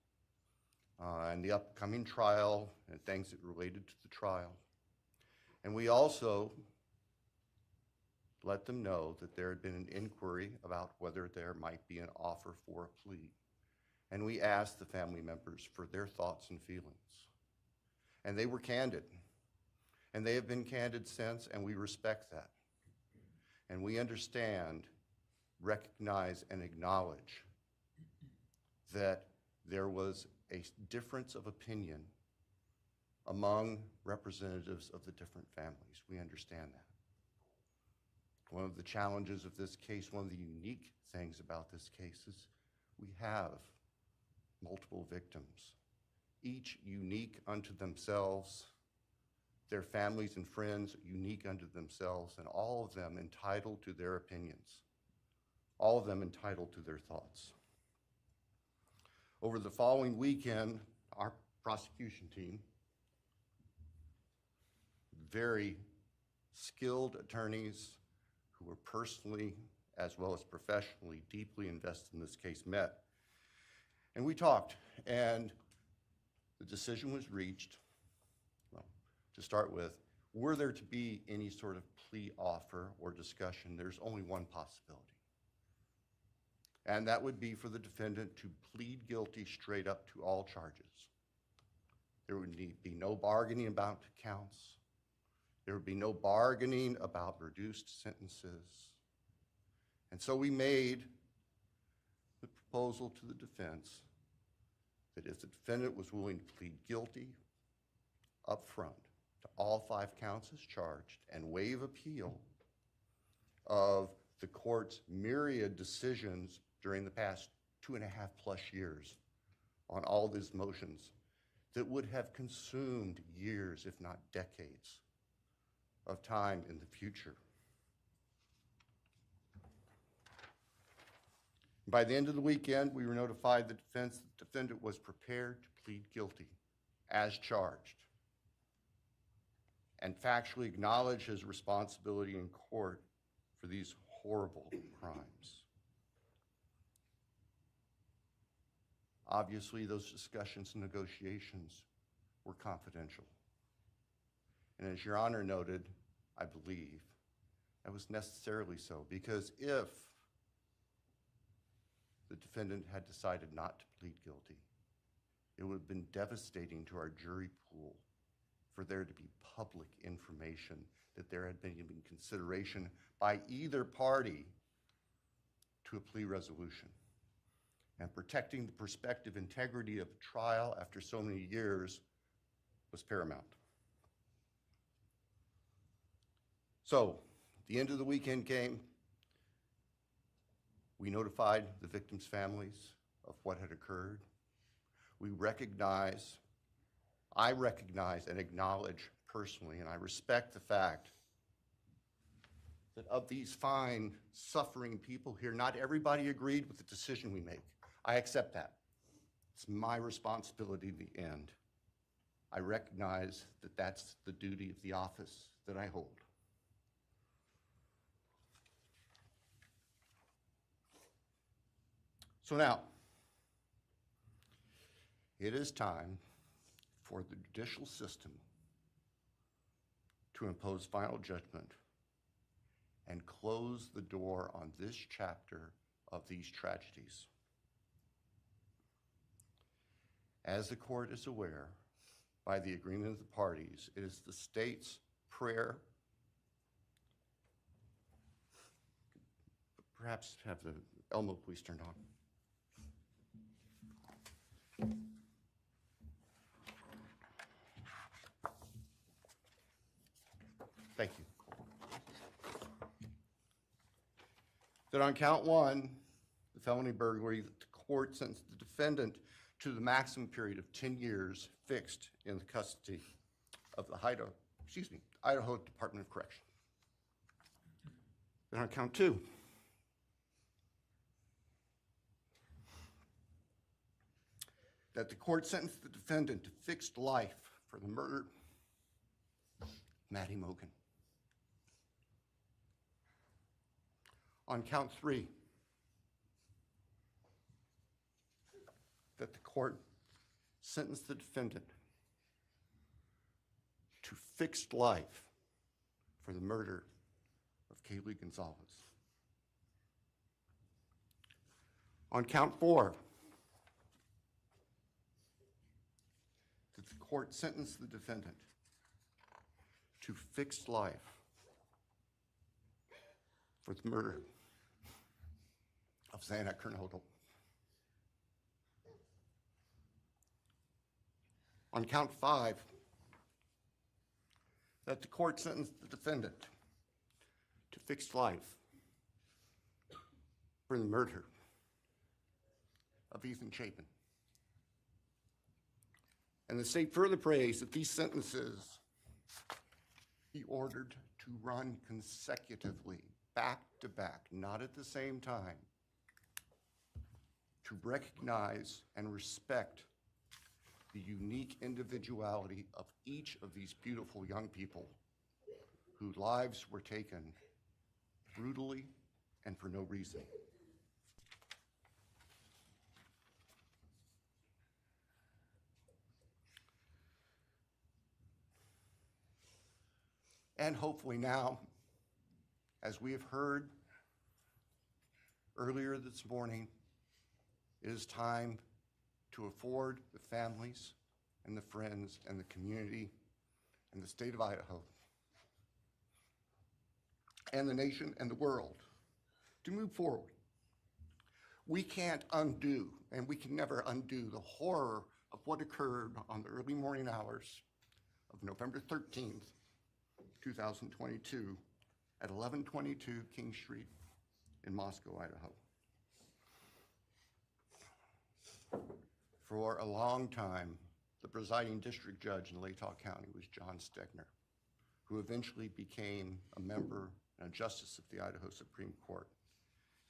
and the upcoming trial and things that related to the trial. And we also let them know that there had been an inquiry about whether there might be an offer for a plea. And we asked the family members for their thoughts and feelings. And they were candid. And they have been candid since, and we respect that. And we understand, recognize, and acknowledge that there was a difference of opinion among representatives of the different families. We understand that. One of the challenges of this case, one of the unique things about this case is we have multiple victims, each unique unto themselves, their families and friends unique unto themselves, and all of them entitled to their opinions, all of them entitled to their thoughts. Over the following weekend, our prosecution team, very skilled attorneys who were personally as well as professionally deeply invested in this case, met. And we talked, and the decision was reached. Well, to start with, were there to be any sort of plea offer or discussion, there's only one possibility. And that would be for the defendant to plead guilty straight up to all charges. There would be no bargaining about counts. There would be no bargaining about reduced sentences. And so we made the proposal to the defense that if the defendant was willing to plead guilty up front to all 5 counts as charged and waive appeal of the court's myriad decisions during the past 2.5+ years on all these motions that would have consumed years, if not decades, of time in the future. By the end of the weekend, we were notified the defendant was prepared to plead guilty as charged and factually acknowledge his responsibility in court for these horrible crimes. Obviously, those discussions and negotiations were confidential. And as Your Honor noted, I believe that was necessarily so, because if the defendant had decided not to plead guilty, it would have been devastating to our jury pool for there to be public information that there had been consideration by either party to a plea resolution. And protecting the prospective integrity of a trial after so many years was paramount. So, the end of the weekend came. We notified the victims' families of what had occurred. I recognize and acknowledge personally, and I respect the fact that of these fine, suffering people here, not everybody agreed with the decision we make. I accept that. It's my responsibility in the end. I recognize that that's the duty of the office that I hold. So now, it is time for the judicial system to impose final judgment and close the door on this chapter of these tragedies. As the court is aware, by the agreement of the parties, it is the state's prayer. Perhaps have the Elmo police turned on. Thank you. That on count 1, the felony burglary, that the court sentenced the defendant to the maximum period of 10 years fixed in the custody of the Idaho Department of Correction. Then on count 2, that the court sentenced the defendant to fixed life for the murder of Madison Mogen. On count 3, that the court sentenced the defendant to fixed life for the murder of Kaylee Goncalves. On count 4, that the court sentenced the defendant to fixed life for the murder of Xana Kernodle. On count 5, that the court sentenced the defendant to fixed life for the murder of Ethan Chapin. And the state further prays that these sentences be ordered to run consecutively, back to back, not at the same time, to recognize and respect the unique individuality of each of these beautiful young people whose lives were taken brutally and for no reason. And hopefully now, as we have heard earlier this morning, it is time to afford the families and the friends and the community and the state of Idaho and the nation and the world to move forward. We can't undo, and we can never undo, the horror of what occurred on the early morning hours of November 13th, 2022 at 1122 King Street in Moscow, Idaho. For a long time, the presiding district judge in Latah County was John Stegner, who eventually became a member and a justice of the Idaho Supreme Court.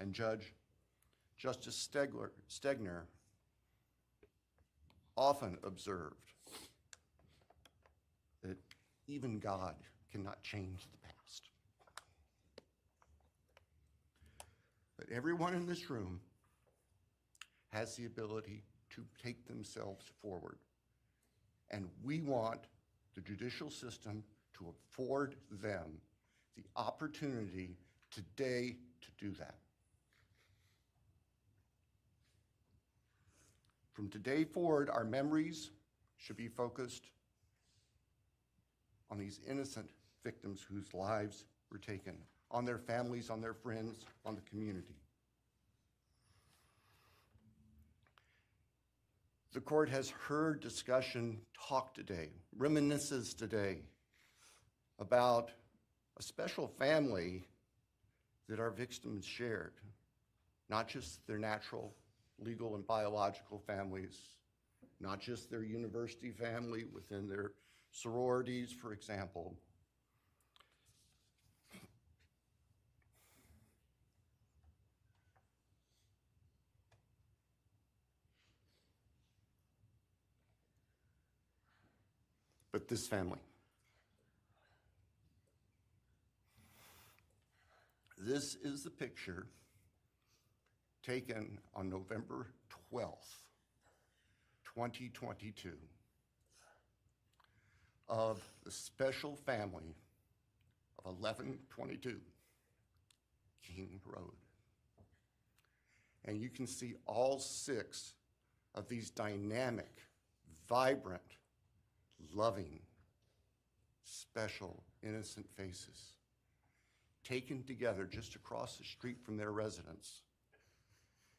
And Justice Stegner often observed that even God cannot change the past. But everyone in this room has the ability to take themselves forward. And we want the judicial system to afford them the opportunity today to do that. From today forward, our memories should be focused on these innocent victims whose lives were taken, on their families, on their friends, on the community. The court has heard discussion, talk today, reminiscences today about a special family that our victims shared, not just their natural, legal, and biological families, not just their university family within their sororities, for example. But this family. This is the picture taken on November 12th, 2022, of the special family of 1122 King Road. And you can see all 6 of these dynamic, vibrant, loving, special, innocent faces taken together just across the street from their residence,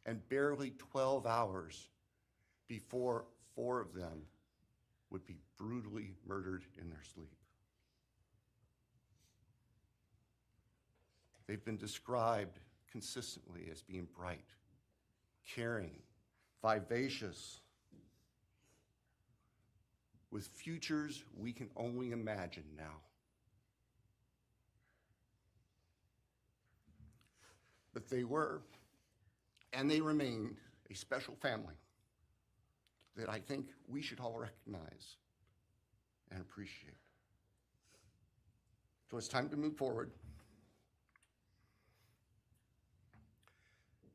and barely 12 hours before 4 of them would be brutally murdered in their sleep. They've been described consistently as being bright, caring, vivacious, with futures we can only imagine now. But they were, and they remain, a special family that I think we should all recognize and appreciate. So it's time to move forward.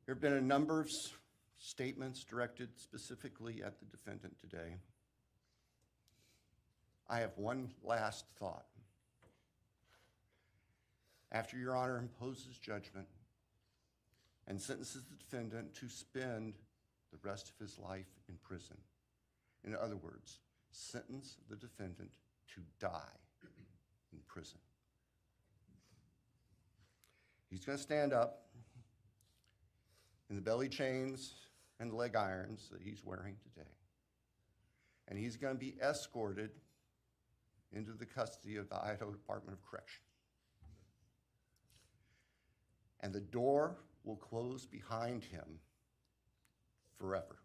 There have been a number of statements directed specifically at the defendant today, I have one last thought. After Your Honor imposes judgment and sentences the defendant to spend the rest of his life in prison, in other words, sentence the defendant to die in prison, he's going to stand up in the belly chains and leg irons that he's wearing today, and he's going to be escorted into the custody of the Idaho Department of Correction. And the door will close behind him forever.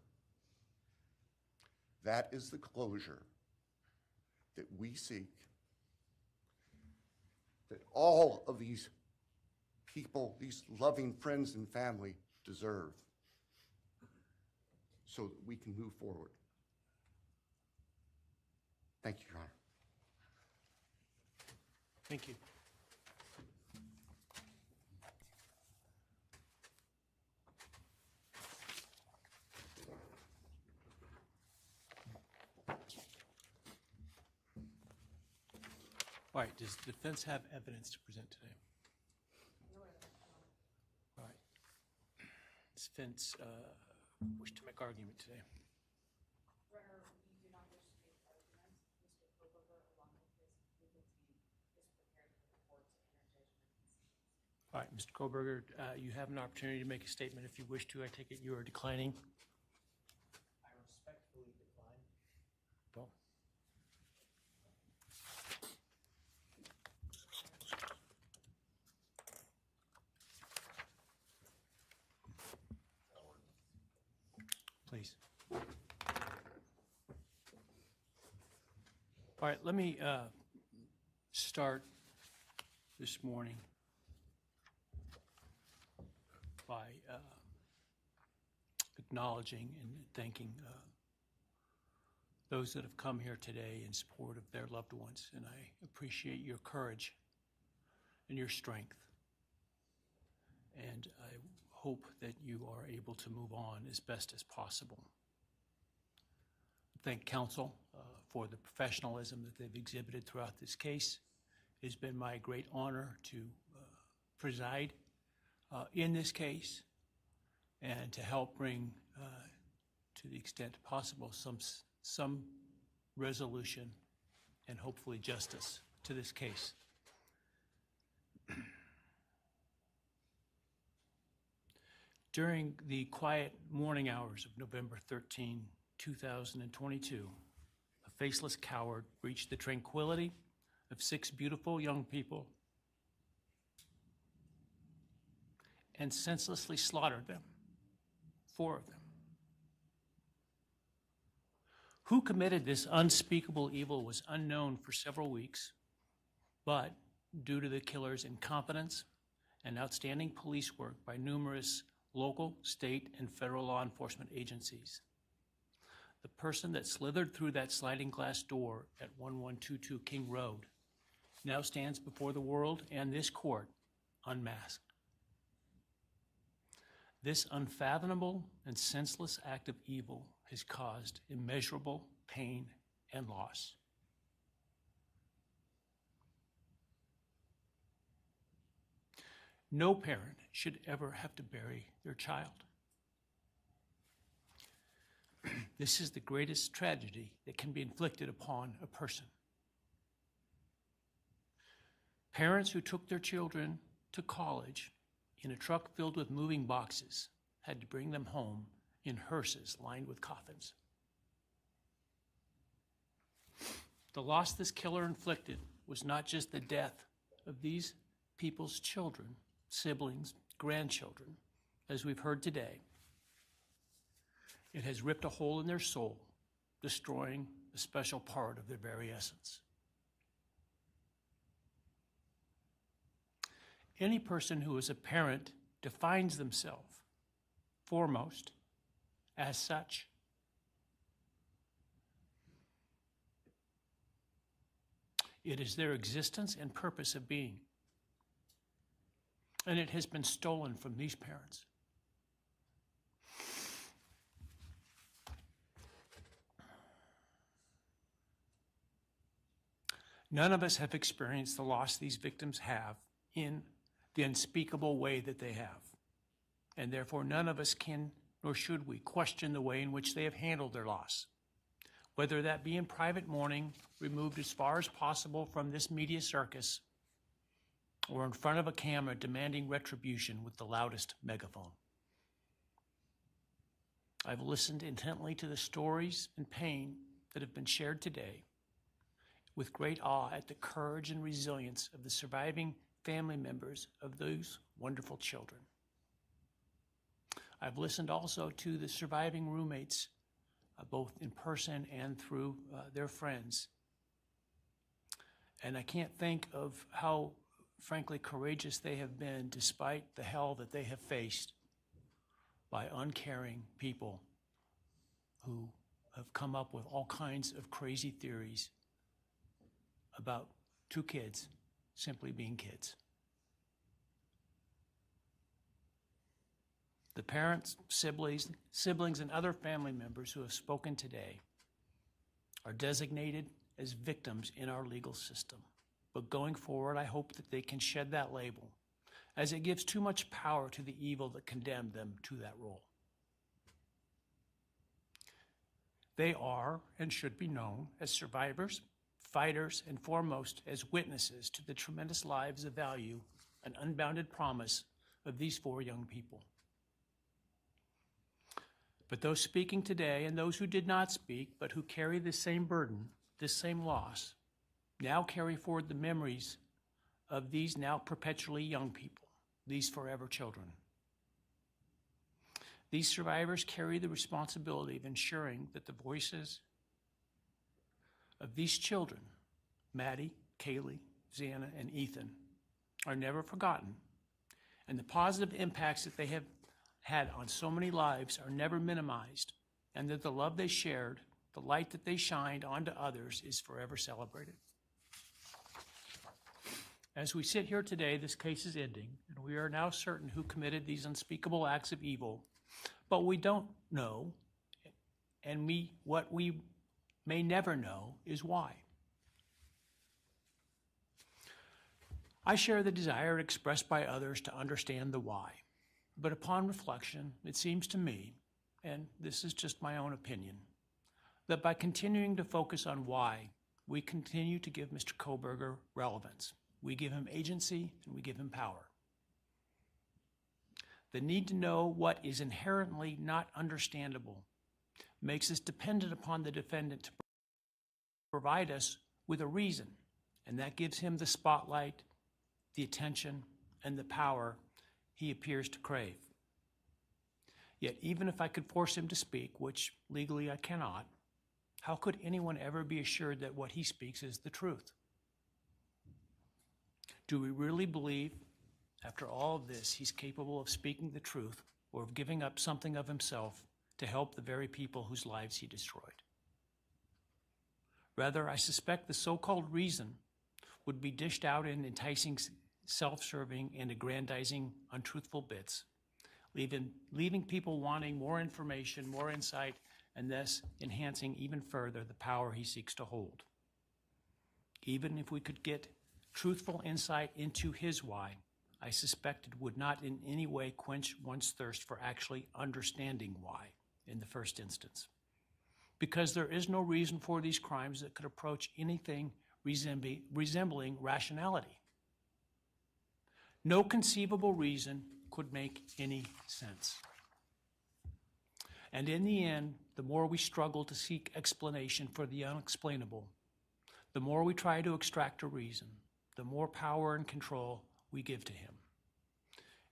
That is the closure that we seek, that all of these people, these loving friends and family deserve, so that we can move forward. Thank you, Your Honor. Thank you. All right, does the defense have evidence to present today? All right. Does defense wish to make argument today? Your Honor, we do not wish to make arguments. Mr. Kohberger, along with his legal team, is prepared for the court to enter judgment. All right, Mr. Kohberger, you have an opportunity to make a statement if you wish to. I take it you are declining. I respectfully decline. Well, please. All right, let me start this morning by acknowledging and thanking those that have come here today in support of their loved ones, and I appreciate your courage and your strength, and I hope that you are able to move on as best as possible. Thank counsel for the professionalism that they've exhibited throughout this case. It's been my great honor to preside in this case and to help bring, to the extent possible, some resolution and hopefully justice to this case. During the quiet morning hours of November 13, 2022, a faceless coward breached the tranquility of 6 beautiful young people and senselessly slaughtered them, 4 of them. Who committed this unspeakable evil was unknown for several weeks, but due to the killer's incompetence and outstanding police work by numerous local, state, and federal law enforcement agencies, the person that slithered through that sliding glass door at 1122 King Road now stands before the world and this court unmasked. This unfathomable and senseless act of evil has caused immeasurable pain and loss. No parent should ever have to bury their child. This is the greatest tragedy that can be inflicted upon a person. Parents who took their children to college in a truck filled with moving boxes had to bring them home in hearses lined with coffins. The loss this killer inflicted was not just the death of these people's children, siblings, grandchildren, as we've heard today. It has ripped a hole in their soul, destroying a special part of their very essence. Any person who is a parent defines themselves foremost as such. It is their existence and purpose of being. And it has been stolen from these parents. None of us have experienced the loss these victims have in the unspeakable way that they have. And therefore, none of us can, nor should we, question the way in which they have handled their loss. Whether that be in private mourning, removed as far as possible from this media circus, or in front of a camera demanding retribution with the loudest megaphone. I've listened intently to the stories and pain that have been shared today, with great awe at the courage and resilience of the surviving family members of those wonderful children. I've listened also to the surviving roommates, both in person and through their friends. And I can't think of how, frankly, courageous they have been despite the hell that they have faced by uncaring people who have come up with all kinds of crazy theories about two kids simply being kids. The parents, siblings, and other family members who have spoken today are designated as victims in our legal system. But going forward, I hope that they can shed that label, as it gives too much power to the evil that condemned them to that role. They are and should be known as survivors, fighters, and foremost as witnesses to the tremendous lives of value and unbounded promise of these four young people. But those speaking today and those who did not speak, but who carry the same burden, this same loss, now carry forward the memories of these now perpetually young people, these forever children. These survivors carry the responsibility of ensuring that the voices of these children, Maddie, Kaylee, Xana, and Ethan, are never forgotten, and the positive impacts that they have had on so many lives are never minimized, and that the love they shared, the light that they shined onto others, is forever celebrated. As we sit here today, this case is ending, and we are now certain who committed these unspeakable acts of evil, but we don't know, and what we may never know is why. I share the desire expressed by others to understand the why, but upon reflection, it seems to me, and this is just my own opinion, that by continuing to focus on why, we continue to give Mr. Kohberger relevance. We give him agency and we give him power. The need to know what is inherently not understandable makes us dependent upon the defendant to provide us with a reason, and that gives him the spotlight, the attention, and the power he appears to crave. Yet even if I could force him to speak, which legally I cannot, how could anyone ever be assured that what he speaks is the truth? Do we really believe, after all of this, he's capable of speaking the truth or of giving up something of himself to help the very people whose lives he destroyed? Rather, I suspect the so-called reason would be dished out in enticing, self-serving, and aggrandizing untruthful bits, leaving people wanting more information, more insight, and thus enhancing even further the power he seeks to hold. Even if we could get truthful insight into his why, I suspect it would not in any way quench one's thirst for actually understanding why in the first instance. Because there is no reason for these crimes that could approach anything resembling rationality. No conceivable reason could make any sense. And in the end, the more we struggle to seek explanation for the unexplainable, the more we try to extract a reason, the more power and control we give to him.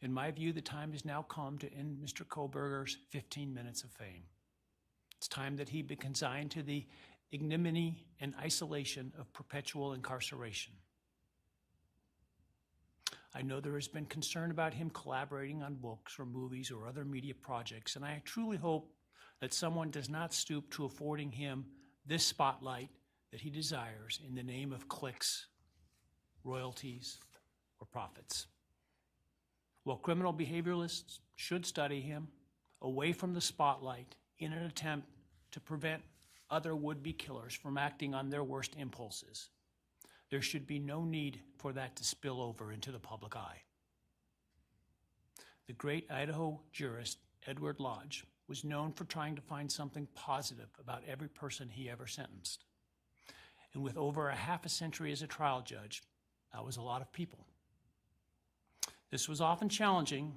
In my view, the time has now come to end Mr. Kohberger's 15 minutes of fame. It's time that he be consigned to the ignominy and isolation of perpetual incarceration. I know there has been concern about him collaborating on books or movies or other media projects, and I truly hope that someone does not stoop to affording him this spotlight that he desires in the name of clicks, royalties, or profits. While criminal behavioralists should study him away from the spotlight in an attempt to prevent other would-be killers from acting on their worst impulses, There should be no need for that to spill over into the public eye. The great Idaho jurist Edward Lodge was known for trying to find something positive about every person he ever sentenced. And with over a half a century as a trial judge, that was a lot of people. This was often challenging,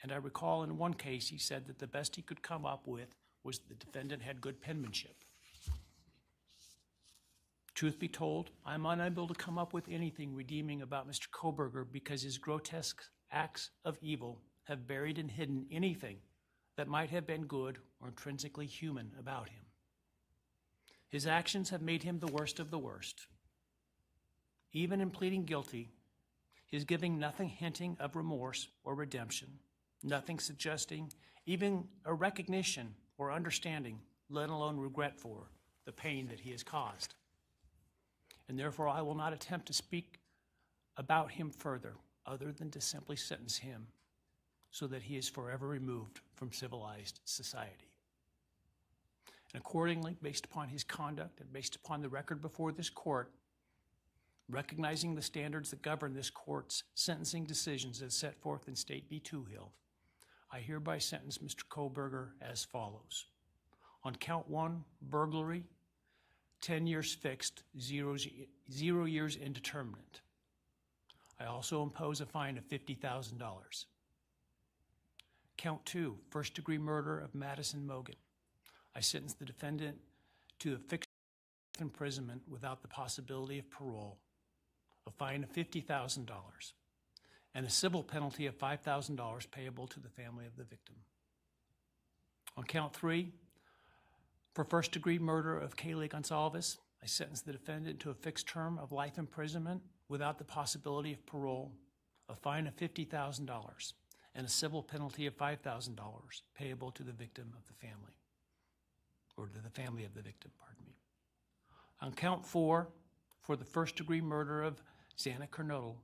and I recall in one case he said that the best he could come up with was the defendant had good penmanship. Truth be told, I'm unable to come up with anything redeeming about Mr. Kohberger because his grotesque acts of evil have buried and hidden anything that might have been good or intrinsically human about him. His actions have made him the worst of the worst. Even in pleading guilty, his giving nothing hinting of remorse or redemption, nothing suggesting even a recognition or understanding, let alone regret for the pain that he has caused. And therefore I will not attempt to speak about him further, other than to simply sentence him so that he is forever removed from civilized society. And accordingly, based upon his conduct and based upon the record before this court, recognizing the standards that govern this court's sentencing decisions as set forth in State v. Toohill, I hereby sentence Mr. Kohberger as follows. On count 1, burglary, 10 years fixed, 0 years indeterminate. I also impose a fine of $50,000. Count 2, first-degree murder of Madison Mogen. I sentence the defendant to a fixed imprisonment without the possibility of parole, a fine of $50,000, and a civil penalty of $5,000 payable to the family of the victim. On count 3, for first-degree murder of Kaylee Goncalves, I sentence the defendant to a fixed term of life imprisonment without the possibility of parole, a fine of $50,000, and a civil penalty of $5,000 payable to the victim of the family, or to the family of the victim, pardon me. On count 4, for the first-degree murder of Xana Kernodle,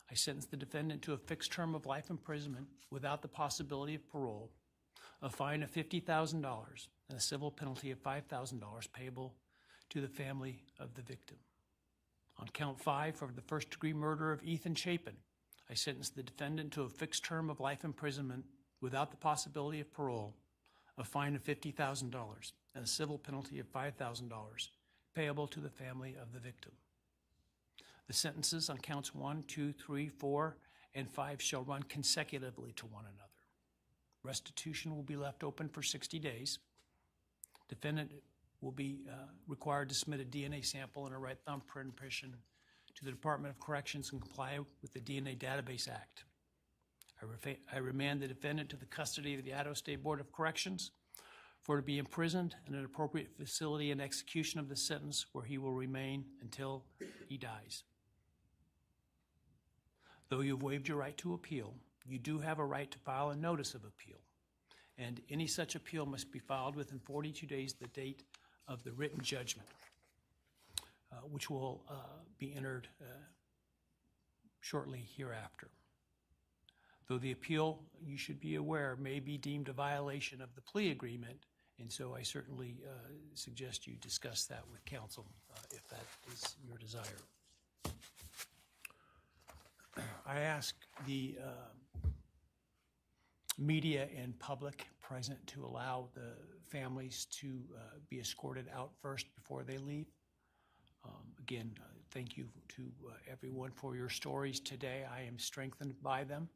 I sentence the defendant to a fixed term of life imprisonment without the possibility of parole, a fine of $50,000, and a civil penalty of $5,000 payable to the family of the victim. On count 5, for the first-degree murder of Ethan Chapin, I sentence the defendant to a fixed term of life imprisonment without the possibility of parole, a fine of $50,000, and a civil penalty of $5,000 payable to the family of the victim. The sentences on counts 1, 2, 3, 4, and 5 shall run consecutively to one another. Restitution will be left open for 60 days. Defendant will be required to submit a DNA sample and a right thumbprint impression to the Department of Corrections and comply with the DNA Database Act. I remand the defendant to the custody of the Idaho State Board of Corrections for to be imprisoned in an appropriate facility in execution of the sentence where he will remain until he dies. Though you have waived your right to appeal, you do have a right to file a notice of appeal, and any such appeal must be filed within 42 days of the date of the written judgment, which will be entered shortly hereafter. Though the appeal, you should be aware, may be deemed a violation of the plea agreement, and so I certainly suggest you discuss that with counsel if that is your desire. I ask the media and public present to allow the families to be escorted out first before they leave. Again, thank you to everyone for your stories today. I am strengthened by them,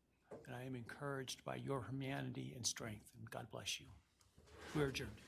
and I am encouraged by your humanity and strength, and God bless you. We're adjourned.